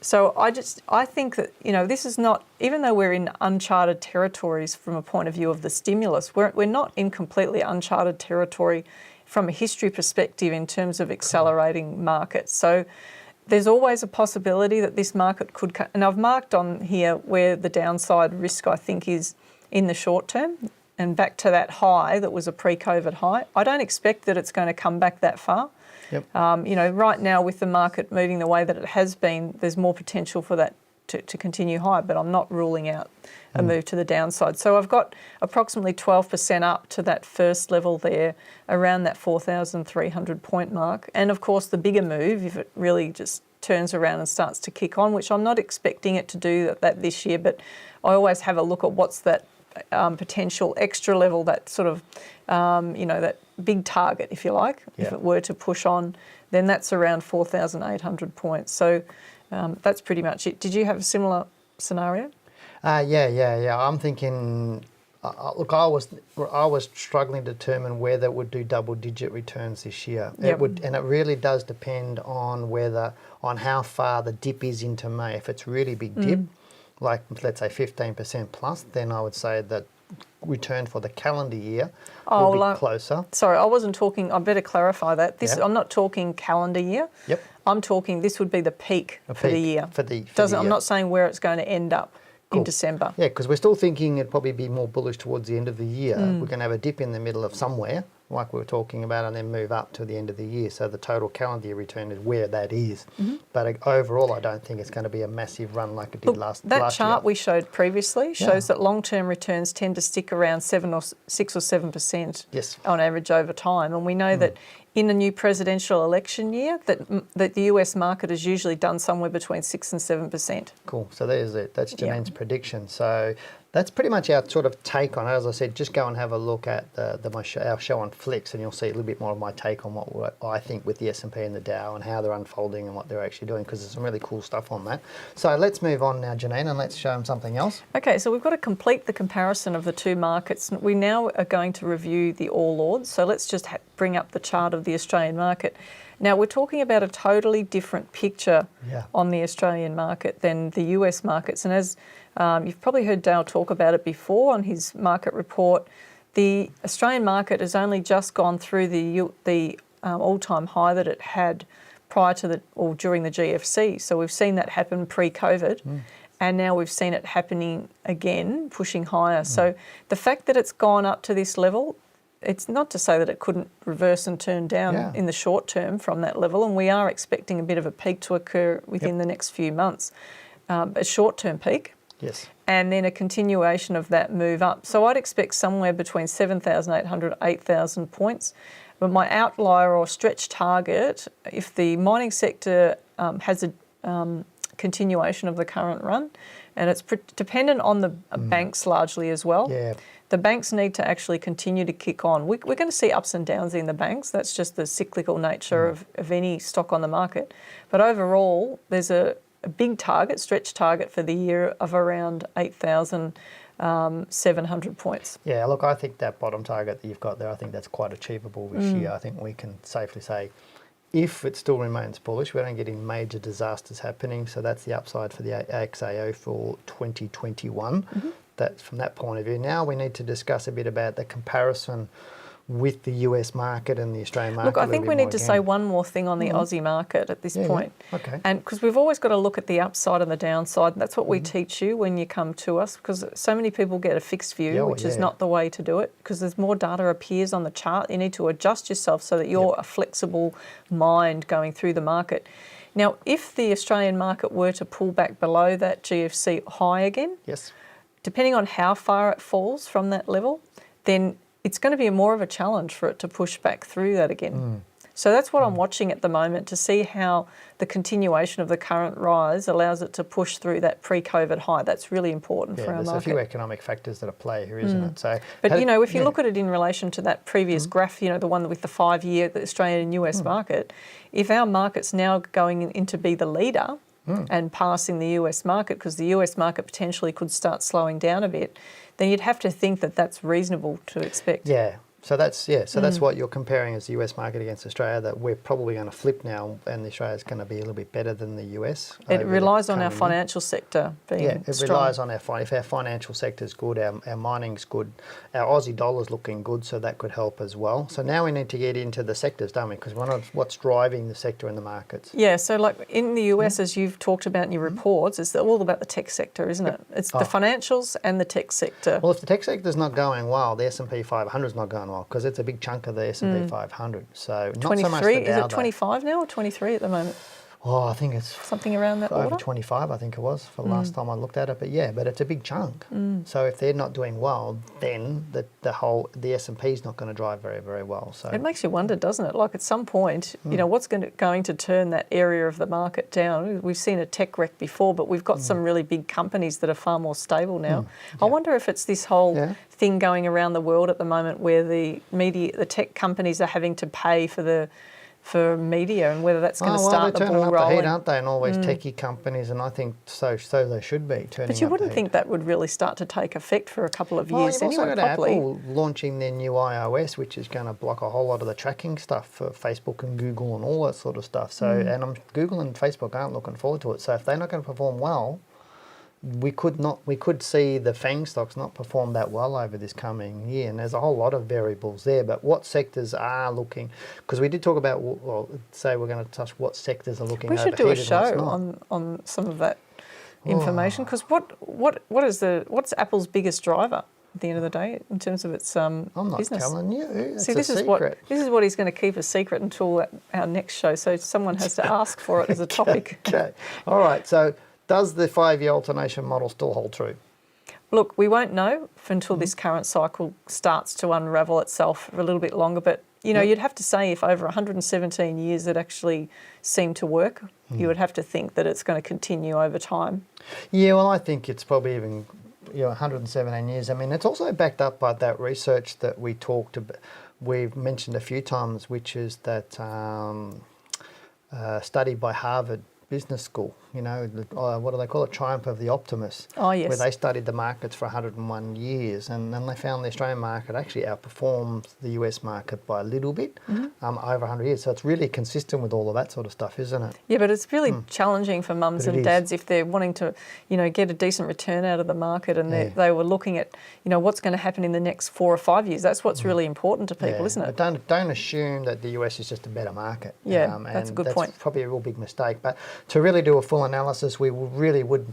So I think that, this is not, even though we're in uncharted territories from a point of view of the stimulus, we're not in completely uncharted territory from a history perspective in terms of accelerating markets. So there's always a possibility that this market could, and I've marked on here where the downside risk I think is in the short term, and back to that high that was a pre-COVID high. I don't expect that it's going to come back that far. Yep. Right now with the market moving the way that it has been, there's more potential for that to continue high, but I'm not ruling out a move to the downside. So I've got approximately 12% up to that first level there, around that 4,300 point mark. And of course the bigger move, if it really just turns around and starts to kick on, which I'm not expecting it to do that this year, but I always have a look at what's that potential extra level, that sort of, that big target, if you like. Yeah. If it were to push on, then that's around 4,800 points. So that's pretty much it. Did you have a similar scenario? Yeah. I'm thinking, look, I was struggling to determine whether it would do double-digit returns this year. Yep. It would, and it really does depend on how far the dip is into May. If it's really big dip, like let's say 15% plus, then I would say that return for the calendar year will be closer. Sorry, I wasn't talking, I better clarify that. Yeah. I'm not talking calendar year. Yep. I'm talking this would be the peak for the year. I'm not saying where it's going to end up in December. Yeah, because we're still thinking it'd probably be more bullish towards the end of the year. We're going to have a dip in the middle of somewhere, like we were talking about, and then move up to the end of the year. So the total calendar year return is where that is. But overall, I don't think it's going to be a massive run like it did last year. That chart we showed previously shows that long-term returns tend to stick around 6 or 7% on average over time. And we know that in a new presidential election year, that the US market has usually done somewhere between 6 and 7%. Cool. So there's it. That's Janine's prediction. So that's pretty much our sort of take on it. As I said, just go and have a look at our show on Flicks, and you'll see a little bit more of my take on what I think with the S&P and the Dow and how they're unfolding and what they're actually doing, because there's some really cool stuff on that. So let's move on now, Janine, and let's show them something else. Okay, so we've got to complete the comparison of the two markets. We now are going to review the All Ords. So let's just bring up the chart of the Australian market. Now, we're talking about a totally different picture on the Australian market than the US markets. And as you've probably heard Dale talk about it before on his market report, the Australian market has only just gone through the all-time high that it had prior to during the GFC. So we've seen that happen pre-COVID. And now we've seen it happening again, pushing higher. So the fact that it's gone up to this level, it's not to say that it couldn't reverse and turn down in the short term from that level, and we are expecting a bit of a peak to occur within the next few months, a short-term peak, and then a continuation of that move up. So I'd expect somewhere between 7,800 to 8,000 points. But my outlier or stretch target, if the mining sector has a continuation of the current run, and it's dependent on the banks largely as well. The banks need to actually continue to kick on. We're going to see ups and downs in the banks. That's just the cyclical nature of any stock on the market. But overall, there's a big target, stretch target for the year of around 8,700 points. Yeah, look, I think that bottom target that you've got there, I think that's quite achievable this year. I think we can safely say, if it still remains bullish, we don't get any major disasters happening. So that's the upside for the AXAO for 2021. That from that point of view. Now we need to discuss a bit about the comparison with the US market and the Australian market. Look, I think we need to say one more thing on the Aussie market at this point. Okay. And because we've always got to look at the upside and the downside. And that's what we teach you when you come to us, because so many people get a fixed view, which is not the way to do it, because there's more data appears on the chart. You need to adjust yourself so that you're a flexible mind going through the market. Now, if the Australian market were to pull back below that GFC high again, depending on how far it falls from that level, then it's going to be more of a challenge for it to push back through that again. So that's what I'm watching at the moment, to see how the continuation of the current rise allows it to push through that pre-COVID high. That's really important for our market. There's a few economic factors that are play here, isn't it? So, but if you look at it in relation to that previous graph, the one with the 5-year, the Australian and US market, if our market's now going in to be the leader, and passing the US market, because the US market potentially could start slowing down a bit, then you'd have to think that that's reasonable to expect. Yeah. So that's that's what you're comparing as the US market against Australia, that we're probably going to flip now and Australia's going to be a little bit better than the US. It relies on our financial sector being strong. Relies on if our financial sector's good, our mining's good, our Aussie dollar's looking good, so that could help as well. So now we need to get into the sectors, don't we? Because what's driving the sector in the markets. Yeah, so like in the US, as you've talked about in your reports, it's all about the tech sector, isn't it? It's the financials and the tech sector. Well, if the tech sector's not going well, the S&P 500 is not going well, because it's a big chunk of the S&P 500. So not 23, so much the Dow, is it 25 now or 23 at the moment? Oh, I think it's something around that over order? 25, I think it was, for the last time I looked at it. But yeah, but it's a big chunk. So if they're not doing well, then the S&P is not going to drive very, very well. So it makes you wonder, doesn't it? Like at some point, you know, what's going to turn that area of the market down? We've seen a tech wreck before, but we've got some really big companies that are far more stable now. I wonder if it's this whole thing going around the world at the moment where the tech companies are having to pay for media, and whether that's going to start the ball rolling. They're turning up the heat, aren't they? And all these techie companies, and I think so they should be turning up. But you wouldn't think that would really start to take effect for a couple of years you've anyway. also got Apple launching their new iOS, which is going to block a whole lot of the tracking stuff for Facebook and Google and all that sort of stuff. So, and Google and Facebook aren't looking forward to it. So if they're not going to perform well, we could see the FANG stocks not perform that well over this coming year, and there's a whole lot of variables there. But what sectors are looking? Because we did talk about, say we're going to touch what sectors are looking. We should do a show on some of that information, because what's Apple's biggest driver at the end of the day in terms of its business? I'm not telling you. It's this is what he's going to keep a secret until our next show. So someone has to ask for it as a topic. Okay. All right. So, does the 5-year alternation model still hold true? Look, we won't know until this current cycle starts to unravel itself for a little bit longer. But, you know, you'd have to say if over 117 years it actually seemed to work, you would have to think that it's going to continue over time. Yeah, well, I think it's probably even 117 years. I mean, it's also backed up by that research that we've mentioned a few times, which is that study by Harvard Business School, what do they call it? Triumph of the Optimist. Oh, yes. Where they studied the markets for 101 years, and then they found the Australian market actually outperforms the US market by a little bit over 100 years. So it's really consistent with all of that sort of stuff, isn't it? Yeah, but it's really challenging for mums and dads if they're wanting to, get a decent return out of the market, and they were looking at, what's going to happen in the next 4 or 5 years. That's what's really important to people, isn't it? But don't assume that the US is just a better market. Yeah, that's a good point. That's probably a real big mistake. But to really do a full analysis, we really would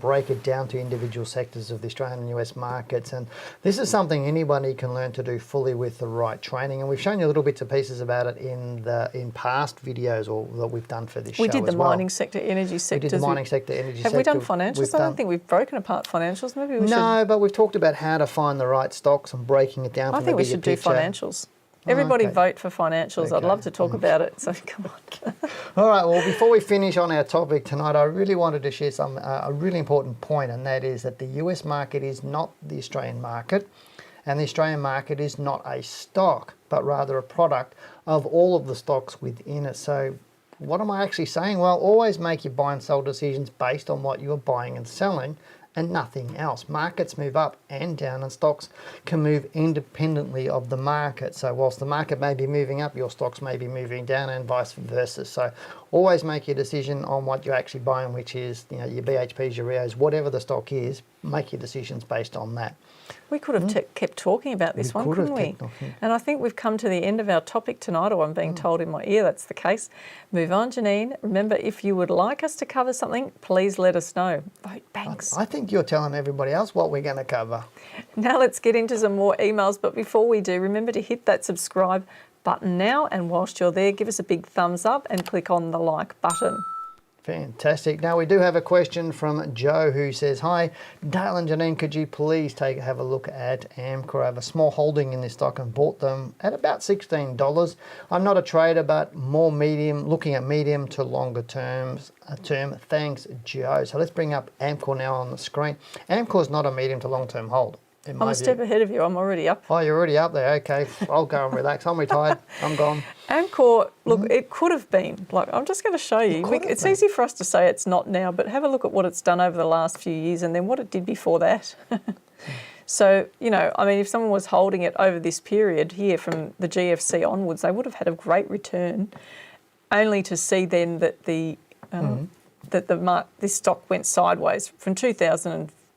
break it down to individual sectors of the Australian and US markets. And this is something anybody can learn to do fully with the right training. And we've shown you little bits and pieces about it in past videos that we've done for this show. We did the mining sector, energy sectors. We did the mining sector, energy sector. Have we done financials? I don't think we've broken apart financials. Maybe we should. No, but we've talked about how to find the right stocks and breaking it down from the bigger picture. I think we should do financials. Everybody vote for financials. Okay. I'd love to talk about it, so come on. All right, well, before we finish on our topic tonight, I really wanted to share a really important point, and that is that the US market is not the Australian market, and the Australian market is not a stock, but rather a product of all of the stocks within it. So what am I actually saying? Well, always make your buy and sell decisions based on what you're buying and selling, and nothing else. Markets move up and down, and stocks can move independently of the market. So whilst the market may be moving up, your stocks may be moving down, and vice versa. So always make your decision on what you're actually buying, which is your BHPs, your Rios, whatever the stock is. Make your decisions based on that. We could have kept talking about this one, couldn't we? And I think we've come to the end of our topic tonight, or I'm being told in my ear that's the case. Move on, Janine. Remember, if you would like us to cover something, please let us know. Vote banks. I think you're telling everybody else what we're going to cover. Now let's get into some more emails. But before we do, remember to hit that subscribe button now. And whilst you're there, give us a big thumbs up and click on the like button. Fantastic. Now we do have a question from Joe who says, "Hi, Dale and Janine, could you please have a look at Amcor? I have a small holding in this stock and bought them at about $16. I'm not a trader, but more looking at medium to longer term. Thanks, Joe." So let's bring up Amcor now on the screen. Amcor is not a medium to long term hold. I'm a step ahead of you. I'm already up. Oh, you're already up there. Okay, I'll go and relax. I'm retired. I'm gone. Amcor, look, it could have been. I'm just going to show you. It's easy for us to say it's not now, but have a look at what it's done over the last few years and then what it did before that. So, you know, I mean, if someone was holding it over this period here from the GFC onwards, they would have had a great return, only to see then that this stock went sideways from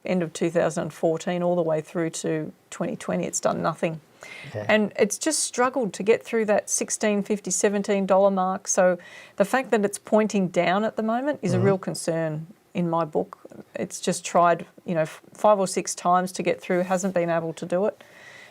end of 2014 all the way through to 2020. It's done nothing. Yeah. And it's just struggled to get through that $16.50, $17 mark. So the fact that it's pointing down at the moment is a real concern in my book. It's just tried, you know, 5 or 6 times to get through, hasn't been able to do it.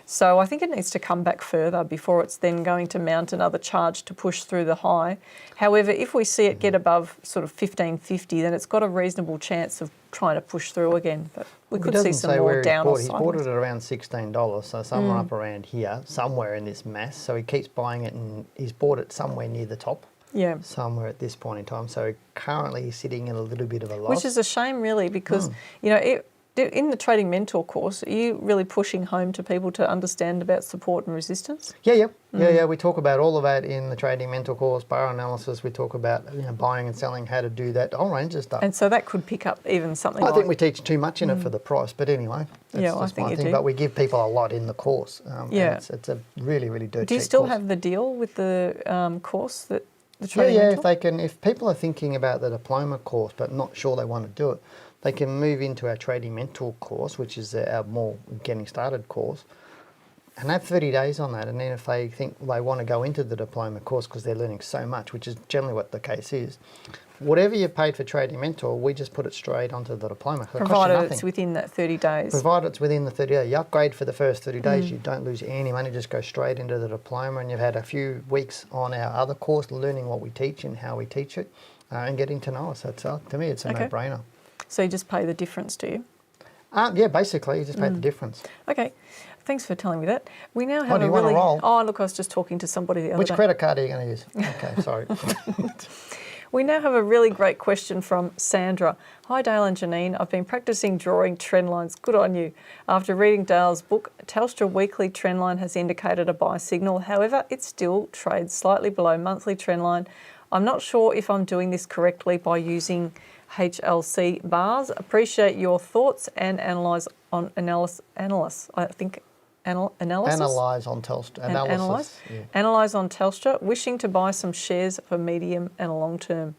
So I think it needs to come back further before it's then going to mount another charge to push through the high. However, if we see it get above sort of 15.50, then it's got a reasonable chance of trying to push through again. But we could see some more down or sideways. He bought it at around $16, so somewhere up around here, somewhere in this mass. So he keeps buying it, and he's bought it somewhere near the top. Yeah. Somewhere at this point in time. So currently he's sitting in a little bit of a loss. Which is a shame, really, because, you know, in the Trading Mentor course, are you really pushing home to people to understand about support and resistance? Yeah. We talk about all of that in the Trading Mentor course, bar analysis. We talk about, you know, buying and selling, how to do that, a whole range of stuff. And so that could pick up even something I think we teach too much in it for the price, but anyway. That's I think you do. But we give people a lot in the course. It's a really, really dirty course. Do you still have the deal with the course that the Trading Mentor? If people are thinking about the diploma course but not sure they want to do it, they can move into our Trading Mentor course, which is our more getting started course, and have 30 days on that. And then if they think they want to go into the diploma course because they're learning so much, which is generally what the case is, whatever you paid for Trading Mentor, we just put it straight onto the diploma. Provided it's within that 30 days. Provided it's within the 30 days. You upgrade for the first 30 days, you don't lose any money, just go straight into the diploma, and you've had a few weeks on our other course learning what we teach and how we teach it and getting to know us. So to me, it's a no-brainer. So you just pay the difference, do you? Yeah, basically, you just pay the difference. Okay. Thanks for telling me that. We now have do you want to roll? Oh, look, I was just talking to somebody the other day. Which credit card are you going to use? Okay, sorry. We now have a really great question from Sandra. Hi, Dale and Janine. I've been practicing drawing trend lines. Good on you. After reading Dale's book, Telstra weekly trend line has indicated a buy signal. However, it still trades slightly below monthly trend line. I'm not sure if I'm doing this correctly by using HLC bars. Appreciate your thoughts and analyse on Telstra. Analyse on Telstra. Wishing to buy some shares for medium and long term.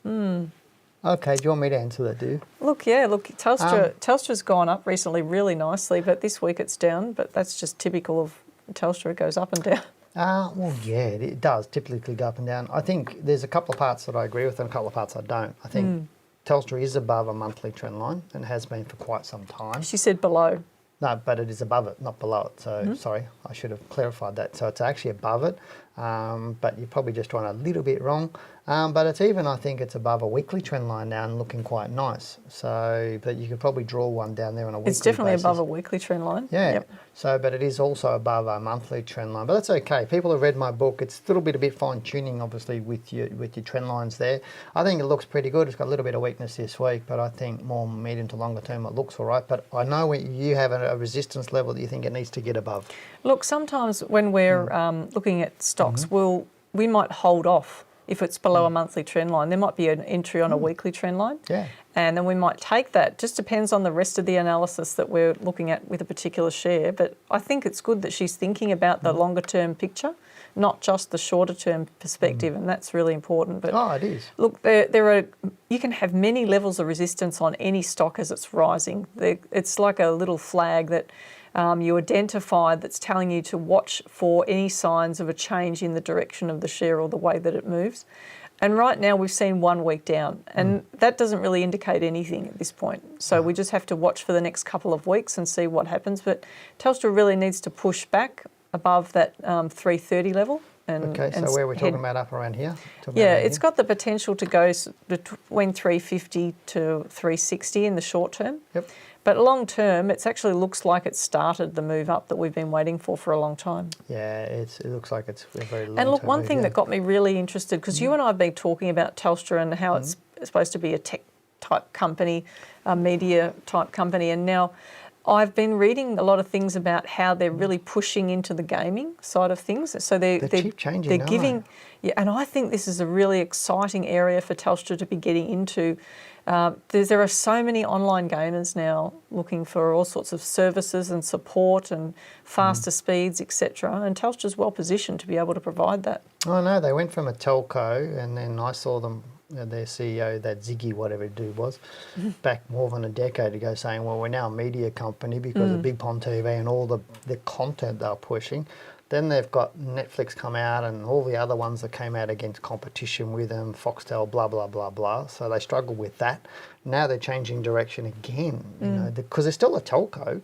Okay, do you want me to answer that, do you? Look, Telstra's gone up recently really nicely, but this week it's down. But that's just typical of Telstra. It goes up and down. Well, yeah, it does typically go up and down. I think there's a couple of parts that I agree with and a couple of parts I don't. I think Telstra is above a monthly trend line and has been for quite some time. She said below. No, but it is above it, not below it. So, sorry, I should have clarified that. So it's actually above it, but you're probably just drawing a little bit wrong. But it's even, I think it's above a weekly trend line now and looking quite nice. So, but you could probably draw one down there on a weekly basis. It's definitely above a weekly trend line. Yeah. Yep. So, but it is also above a monthly trend line. But that's okay. People have read my book. It's a little bit fine tuning, obviously, with your trend lines there. I think it looks pretty good. It's got a little bit of weakness this week, but I think more medium to longer term it looks all right. But I know you have a resistance level that you think it needs to get above. Look, sometimes when we're looking at stocks, we might hold off. If it's below a monthly trend line, there might be an entry on a weekly trend line. Yeah. And then we might take that. Just depends on the rest of the analysis that we're looking at with a particular share. But I think it's good that she's thinking about the longer term picture, not just the shorter term perspective, and that's really important. But it is. Look, you can have many levels of resistance on any stock as it's rising. It's like a little flag that you identify that's telling you to watch for any signs of a change in the direction of the share or the way that it moves. And right now we've seen 1 week down, and that doesn't really indicate anything at this point. So we just have to watch for the next couple of weeks and see what happens. But Telstra really needs to push back above that 330 level. So where are we talking about up around here? It's got the potential to go between 350 to 360 in the short term. Yep. But long term, it actually looks like it's started the move up that we've been waiting for a long time. Yeah, it looks like it's a very long And look, one thing that got me really interested, because you and I have been talking about Telstra and how it's supposed to be a tech type company, a media type company, and now I've been reading a lot of things about how they're really pushing into the gaming side of things. So they're keep changing. They're giving, and I think this is a really exciting area for Telstra to be getting into. There are so many online gamers now looking for all sorts of services and support and faster speeds, etc. And Telstra's well positioned to be able to provide that. Oh no, they went from a telco, and then I saw them, their CEO, that Ziggy, whatever dude was, back more than a decade ago, saying, well, we're now a media company because of Big Pond TV and all the content they're pushing. Then they've got Netflix come out and all the other ones that came out against competition with them, Foxtel, blah, blah, blah, blah. So they struggled with that. Now they're changing direction again, you know, because they're still a telco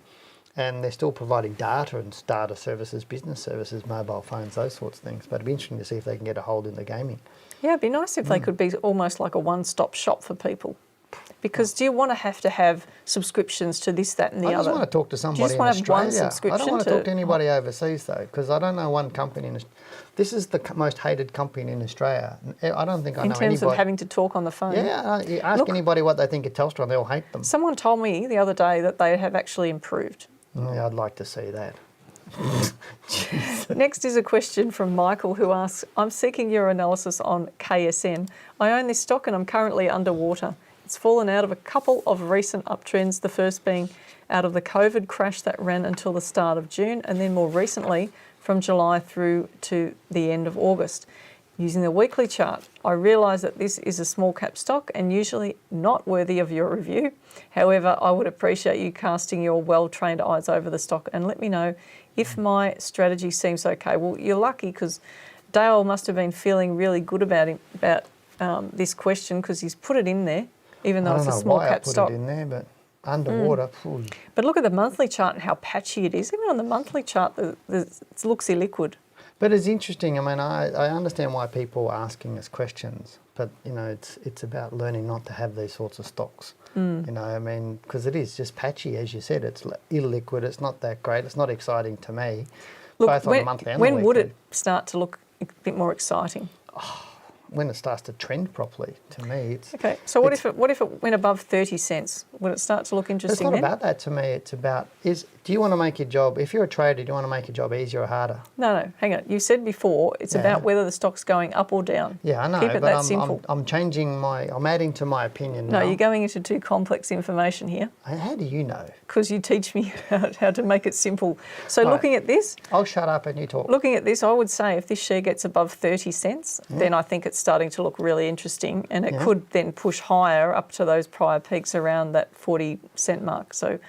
and they're still providing data and data services, business services, mobile phones, those sorts of things. But it'd be interesting to see if they can get a hold in the gaming. Yeah, it'd be nice if they could be almost like a one-stop shop for people. Because do you want to have subscriptions to this, that and the other? I just want to talk to somebody in Australia. Do you just want to have one subscription? I don't want to talk to anybody overseas, though, because I don't know one company in Australia. This is the most hated company in Australia. I don't think I know anybody. In terms of having to talk on the phone? Yeah, you ask anybody what they think of Telstra and they'll hate them. Someone told me the other day that they have actually improved. Yeah, I'd like to see that. Next is a question from Michael, who asks, I'm seeking your analysis on KSN. I own this stock and I'm currently underwater. It's fallen out of a couple of recent uptrends, the first being out of the COVID crash that ran until the start of June, and then more recently from July through to the end of August. Using the weekly chart, I realise that this is a small cap stock and usually not worthy of your review. However, I would appreciate you casting your well-trained eyes over the stock and let me know if my strategy seems okay. Well, you're lucky because Dale must have been feeling really good about this question because he's put it in there, even though it's a small cap stock. I don't know why I put it in there, but underwater. But look at the monthly chart and how patchy it is. Even on the monthly chart, it looks illiquid. But it's interesting. I mean, I understand why people are asking us questions, but you know, it's about learning not to have these sorts of stocks. You know, I mean, because it is just patchy, as you said. It's illiquid. It's not that great. It's not exciting to me. Look, both on the monthly and the when weekly. would it start to look a bit more exciting? When it starts to trend properly, to me, it's okay. So what if it went above 30 cents? Would it start to look interesting? It's not about that to me. It's about do you want to make your job? If you're a trader, do you want to make your job easier or harder? No, hang on. You said before it's about whether the stock's going up or down. Yeah, I know. Keep it but that simple. I'm changing I'm adding to my opinion now. No, you're going into too complex information here. How do you know? Because you teach me how to make it simple. So looking at this, I'll shut up and you talk. Looking at this, I would say if this share gets above 30 cents, then I think it's starting to look really interesting, and it could then push higher up to those prior peaks around that 40-cent mark. So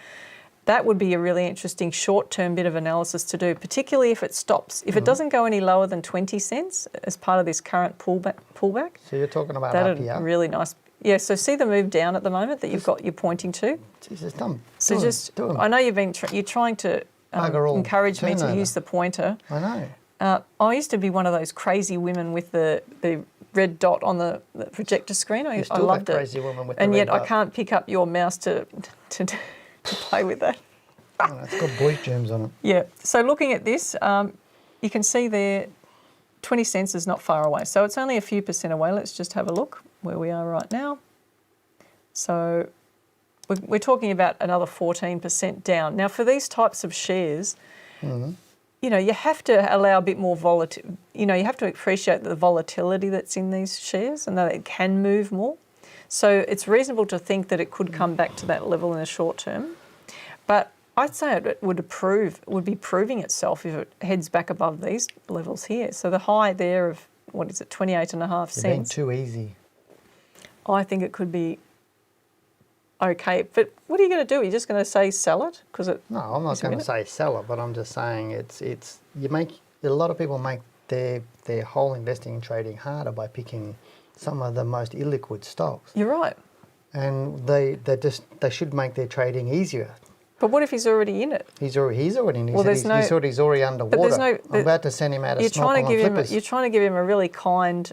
that would be a really interesting short-term bit of analysis to do, particularly if it stops. If it doesn't go any lower than 20 cents as part of this current pullback. So you're talking about that up here. Really nice. Yeah, so see the move down at the moment that you're pointing to? Jesus, dumb. So I know you're trying to encourage me to use the pointer. I know. I used to be one of those crazy women with the red dot on the projector screen. I loved it. Crazy woman with and the yet red I dot. can't pick up your mouse to play with that. Oh, it's got bleach germs on it. Yeah. So looking at this, you can see there 20 cents is not far away. So it's only a few percent away. Let's just have a look where we are right now. So we're talking about another 14% down. Now, for these types of shares, you know, you have to allow a bit more volatility. You know, you have to appreciate the volatility that's in these shares and that it can move more. So it's reasonable to think that it could come back to that level in the short term. But I'd say it would be proving itself if it heads back above these levels here. So the high there of, 28.5 cents. You're being too easy. I think it could be okay. But what are you going to do? Are you just going to say sell it? No, I'm not going to say sell it, but I'm just saying a lot of people make their whole investing and trading harder by picking some of the most illiquid stocks. You're right. And they should make their trading easier. But what if he's already in it? He's already in it. Well, he's already underwater. I'm about to send him out of snorkel and flippers. You're trying to give him a really kind,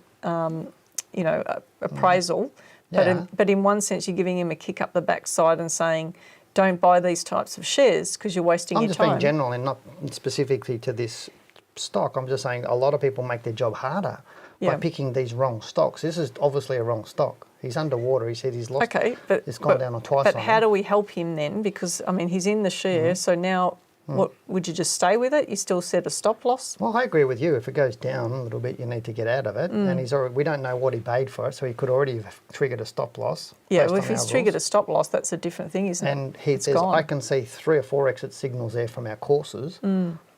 appraisal. But in one sense, you're giving him a kick up the backside and saying, don't buy these types of shares because you're wasting your time. I'm just being general and not specifically to this stock. I'm just saying a lot of people make their job harder by picking these wrong stocks. This is obviously a wrong stock. He's underwater. He said he's lost. Okay, it's gone down on twice. But how do we help him then? Because I mean, he's in the share, so now What would you just stay with it? You still set a stop loss? Well, I agree with you. If it goes down a little bit, you need to get out of it. And we don't know what he paid for it, so he could already have triggered a stop loss. Yeah, well, if he's triggered a stop loss, that's a different thing, isn't it? And I can see 3 or 4 exit signals there from our courses,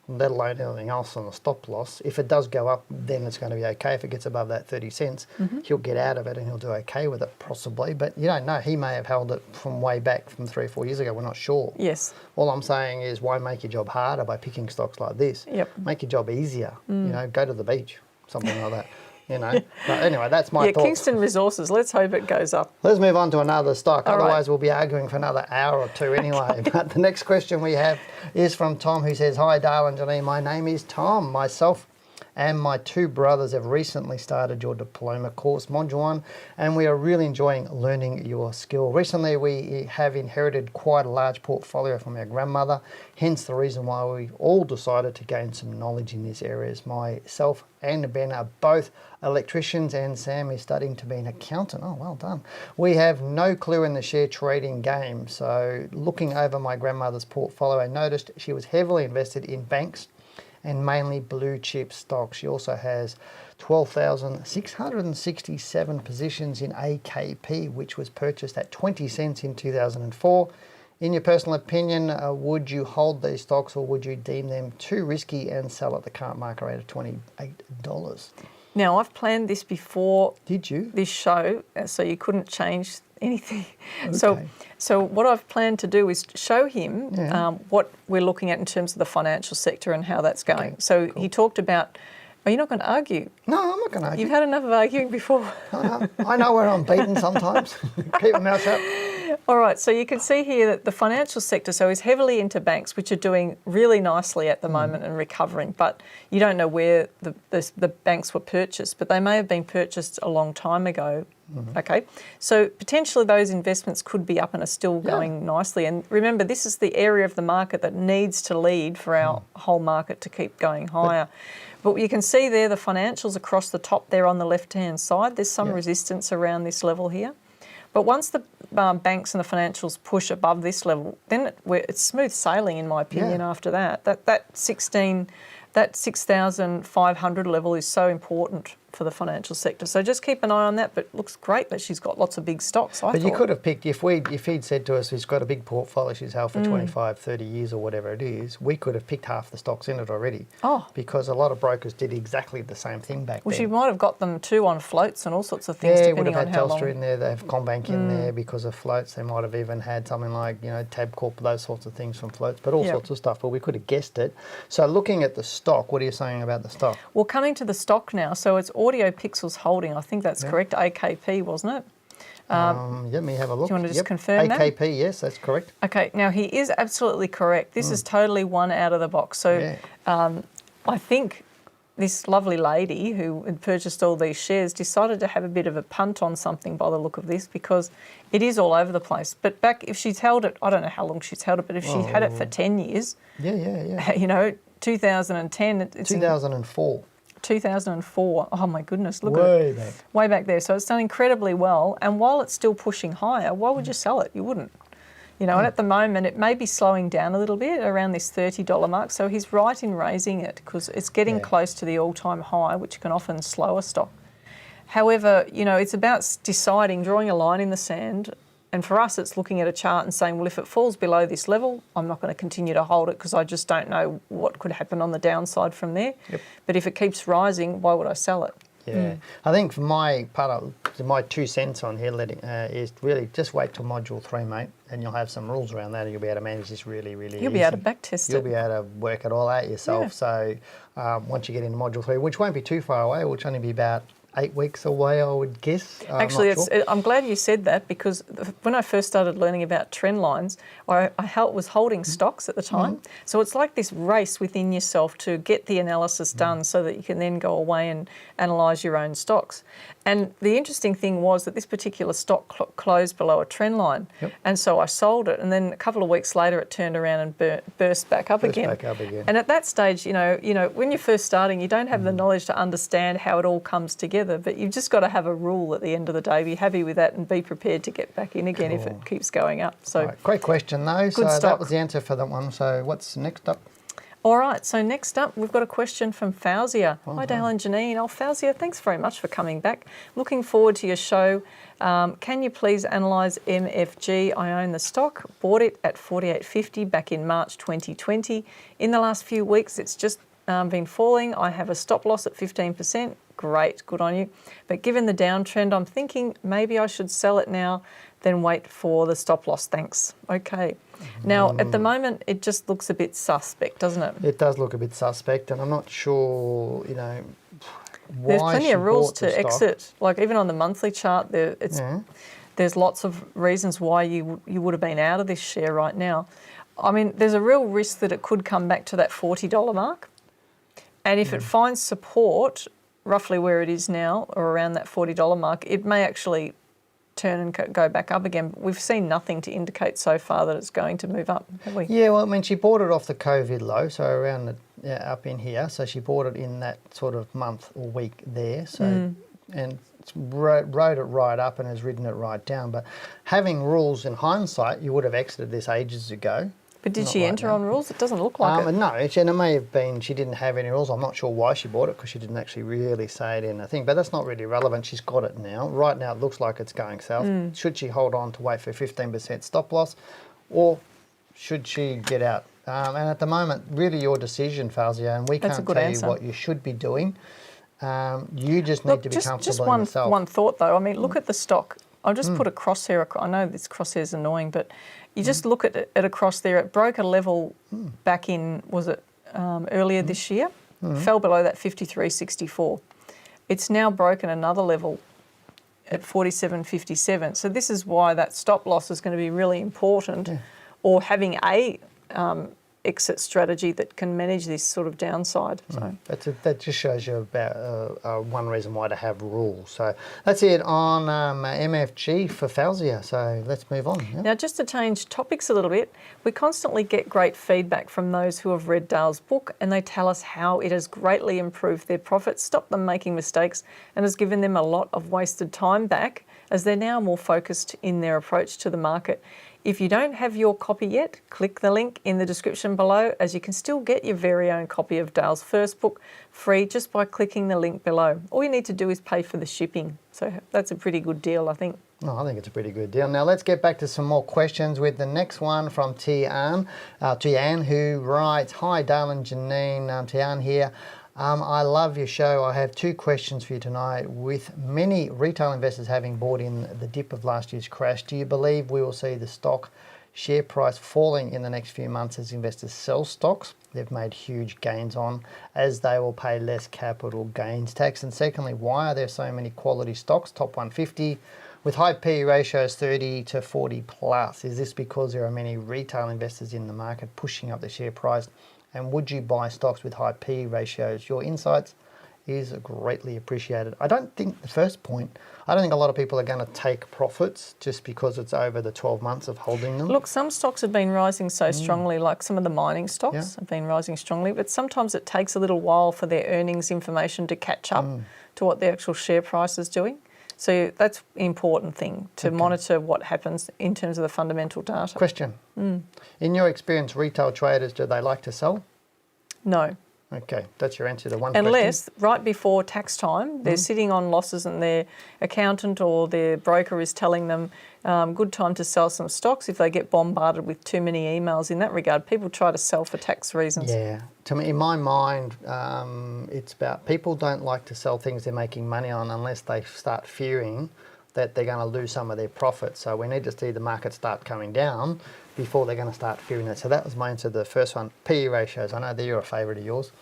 let alone anything else on the stop loss. If it does go up, then it's going to be okay. If it gets above that 30 cents, he'll get out of it and he'll do okay with it, possibly. But you don't know. He may have held it from way back from 3 or 4 years ago. We're not sure. Yes. All I'm saying is, why make your job harder by picking stocks like this? Yep. Make your job easier. You know, go to the beach, something like that. You know. But anyway, that's my thoughts. Kingston Resources. Let's hope it goes up. Let's move on to another stock. All Otherwise, right. we'll be arguing for another hour or two anyway. Okay. But the next question we have is from Tom, who says, "Hi, Dale and Janine. My name is Tom. Myself and my 2 brothers have recently started your diploma course, Module 1, and we are really enjoying learning your skill. Recently, we have inherited quite a large portfolio from our grandmother, hence the reason why we all decided to gain some knowledge in these areas. Myself and Ben are both electricians, and Sam is studying to be an accountant." Oh, well done. "We have no clue in the share trading game, so looking over my grandmother's portfolio, I noticed she was heavily invested in banks and mainly blue chip stocks. She also has 12,667 positions in AKP, which was purchased at 20 cents in 2004. In your personal opinion, would you hold these stocks, or would you deem them too risky and sell at the current market rate of $28? Now, I've planned this before. Did you? This show, so you couldn't change anything. Okay. So what I've planned to do is show him what we're looking at in terms of the financial sector and how that's going. Okay, so he talked about, are you not going to argue? No, I'm not going to argue. You've had enough of arguing before. I know where I'm beaten sometimes. Keep my mouth shut. All right, so you can see here that the financial sector, so is heavily into banks, which are doing really nicely at the moment and recovering, but you don't know where the banks were purchased, but they may have been purchased a long time ago. Okay, so potentially those investments could be up and are still going nicely. And remember, this is the area of the market that needs to lead for our whole market to keep going higher. But you can see there the financials across the top there on the left-hand side. There's some resistance around this level here. But once the banks and the financials push above this level, then it's smooth sailing, in my opinion, after that. That 6,500 level is so important for the financial sector. So just keep an eye on that, but it looks great that she's got lots of big stocks, I thought. You could have picked, if he'd said to us he's got a big portfolio she's held for 25, 30 years or whatever it is, we could have picked half the stocks in it already. Oh. Because a lot of brokers did exactly the same thing back then. Well, she might have got them too on floats and all sorts of things, depending on how long. Yeah, would have had Telstra in there, they have Combank in there because of floats. They might have even had something like, Tabcorp, those sorts of things from floats, but all sorts of stuff. But we could have guessed it. So looking at the stock, what are you saying about the stock? Well, coming to the stock now, so it's Audio Pixels Holding. I think that's correct. AKP, wasn't it? Let me have a look. Do you want to just confirm that? AKP, yes, that's correct. Okay, now he is absolutely correct. This is totally one out of the box. So I think this lovely lady who had purchased all these shares decided to have a bit of a punt on something by the look of this, because it is all over the place. But if she's held it, I don't know how long she's held it, but if she had it for 10 years, 2010. It's 2004. 2004. Oh my goodness, look at Way it. back. Way back there. So it's done incredibly well. And while it's still pushing higher, why would you sell it? You wouldn't. And at the moment it may be slowing down a little bit around this $30 mark. So he's right in raising it because it's getting close to the all-time high, which can often slow a stock. However, it's about deciding, drawing a line in the sand. And for us, it's looking at a chart and saying, well, if it falls below this level, I'm not going to continue to hold it because I just don't know what could happen on the downside from there. Yep. But if it keeps rising, why would I sell it? Yeah, I think for my 2 cents on here is really just wait till Module 3, mate, and you'll have some rules around that and you'll be able to manage this really, really easy. You'll be able to backtest it. You'll be able to work it all out yourself. Yeah. So once you get into Module 3, which won't be too far away, which only be about 8 weeks away, I would guess. Actually, I'm glad you said that, because when I first started learning about trend lines, I was holding stocks at the time. So it's like this race within yourself to get the analysis done so that you can then go away and analyse your own stocks. And the interesting thing was that this particular stock closed below a trend line. Yep. And so I sold it. And then a couple of weeks later, it turned around and burst back up again. And at that stage, when you're first starting, you don't have the knowledge to understand how it all comes together. together. But you've just got to have a rule at the end of the day. Be happy with that and be prepared to get back in again if it keeps going up. So Right, great question though. So that was the answer for that one. So what's next up? All right, so next up, we've got a question from Fauzia. Hi, Dale and Janine. Oh, Fauzia, thanks very much for coming back. Looking forward to your show. Can you please analyse MFG? I own the stock, bought it at $48.50 back in March 2020. In the last few weeks, it's just been falling. I have a stop loss at 15%. Great, good on you. But given the downtrend, I'm thinking maybe I should sell it now, then wait for the stop loss. Thanks. Okay. Now, at the moment, it just looks a bit suspect, doesn't it? It does look a bit suspect, and I'm not sure, you know, why there's plenty she of rules bought the to stock. exit. Like even on the monthly chart, there's lots of reasons why you would have been out of this share right now. I mean, there's a real risk that it could come back to that $40 mark. And if it finds support roughly where it is now or around that $40 mark, it may actually turn and go back up again. But we've seen nothing to indicate so far that it's going to move up, have we? Yeah, well, I mean, she bought it off the COVID low, so around up in here. So she bought it in that sort of month or week there. So and it's rode it right up and has ridden it right down. But having rules in hindsight, you would have exited this ages ago. But did she enter on rules? It doesn't look like it. No, and it may have been she didn't have any rules. I'm not sure why she bought it because she didn't actually really say it in the thing. But that's not really relevant. She's got it now. Right now it looks like it's going south. Should she hold on to wait for 15% stop loss or should she get out? And at the moment, really your decision, Fauzia, and we can't tell you what you should be doing. You just need to be comfortable in yourself. Just one thought though. I mean, look at the stock. I'll just put a crosshair. I know this crosshair is annoying, but you just look at it across there. It broke a level back in, was it earlier this year? Fell below that 53.64. It's now broken another level at 47.57. So this is why that stop loss is going to be really important, or having a exit strategy that can manage this sort of downside. So that just shows you about one reason why to have rules. So that's it on MFG for Fauzia. So let's move on. Yeah? Now, just to change topics a little bit, we constantly get great feedback from those who have read Dale's book, and they tell us how it has greatly improved their profits, stopped them making mistakes, and has given them a lot of wasted time back, as they're now more focused in their approach to the market. If you don't have your copy yet, click the link in the description below, as you can still get your very own copy of Dale's first book free just by clicking the link below. All you need to do is pay for the shipping. So that's a pretty good deal, I think. Oh, I think it's a pretty good deal. Now let's get back to some more questions with the next one from Tian, who writes, "Hi Dale and Janine, Tian here. I love your show. I have two questions for you tonight. With many retail investors having bought in the dip of last year's crash, do you believe we will see the stock share price falling in the next few months as investors sell stocks they've made huge gains on, as they will pay less capital gains tax? And secondly, why are there so many quality stocks, top 150, with high PE ratios 30 to 40 plus? Is this because there are many retail investors in the market pushing up the share price? And would you buy stocks with high PE ratios? Your insights is greatly appreciated." I don't think the first point, I don't think a lot of people are going to take profits just because it's over the 12 months of holding them. Look, some stocks have been rising so strongly, like some of the mining stocks have been rising strongly, but sometimes it takes a little while for their earnings information to catch up to what the actual share price is doing. So that's an important thing, to monitor what happens in terms of the fundamental data. Question. In your experience, retail traders, do they like to sell? No. Okay, that's your answer to one Unless right before tax time, they're sitting on losses and their accountant or their broker is telling them good time to sell some stocks. If they get bombarded with too many emails in that regard, people try to sell for tax reasons. Yeah, to me, in my mind, it's about people don't like to sell things they're making money on unless they start fearing that they're going to lose some of their profits. So we need to see the market start coming down before they're going to start fearing that. So that was my answer to the first one. PE ratios, I know that you're a favourite of yours.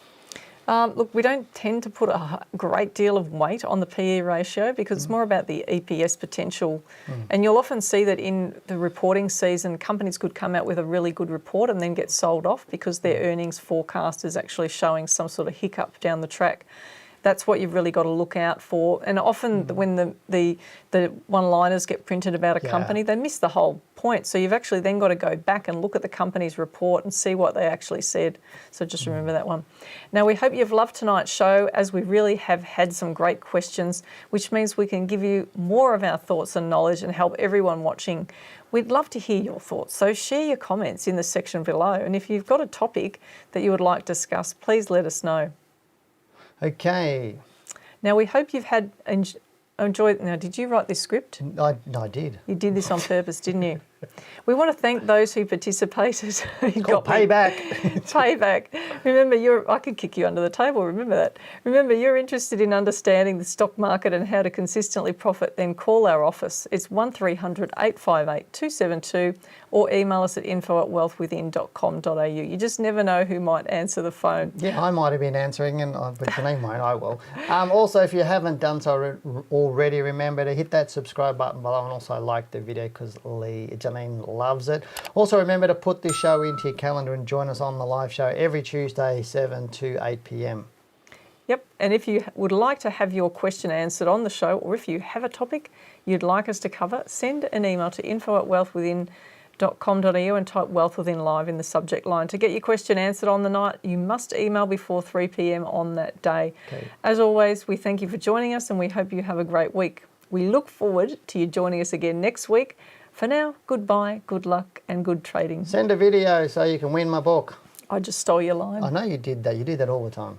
Look, we don't tend to put a great deal of weight on the PE ratio because it's more about the EPS potential. And you'll often see that in the reporting season, companies could come out with a really good report and then get sold off because their earnings forecast is actually showing some sort of hiccup down the track. That's what you've really got to look out for. And often when the one-liners get printed about a company, they miss the whole point. So you've actually then got to go back and look at the company's report and see what they actually said. So just remember that one. Now, we hope you've loved tonight's show, as we really have had some great questions, which means we can give you more of our thoughts and knowledge and help everyone watching. We'd love to hear your thoughts, so share your comments in the section below. And if you've got a topic that you would like to discuss, please let us know. Okay. Now, we hope you've had enjoyed. Now, did you write this script? I did. You did this on purpose, didn't you? We want to thank those who participated. It's called payback. Payback. Remember, I could kick you under the table, remember that. Remember, you're interested in understanding the stock market and how to consistently profit, then call our office. It's 1300 858 272 or email us at info@wealthwithin.com.au. You just never know who might answer the phone. Yeah, I might have been answering, but Janine won't, I will. Also, if you haven't done so already, remember to hit that subscribe button below and also like the video, because Janine loves it. Also, remember to put this show into your calendar and join us on the live show every Tuesday, 7 to 8 p.m. Yep, and if you would like to have your question answered on the show, or if you have a topic you'd like us to cover, send an email to info@wealthwithin.com.au and type Wealth Within Live in the subject line. To get your question answered on the night, you must email before 3 p.m. on that day. Okay. As always, we thank you for joining us and we hope you have a great week. We look forward to you joining us again next week. For now, goodbye, good luck and good trading. Send a video so you can win my book. I just stole your line. I know you did that. You do that all the time.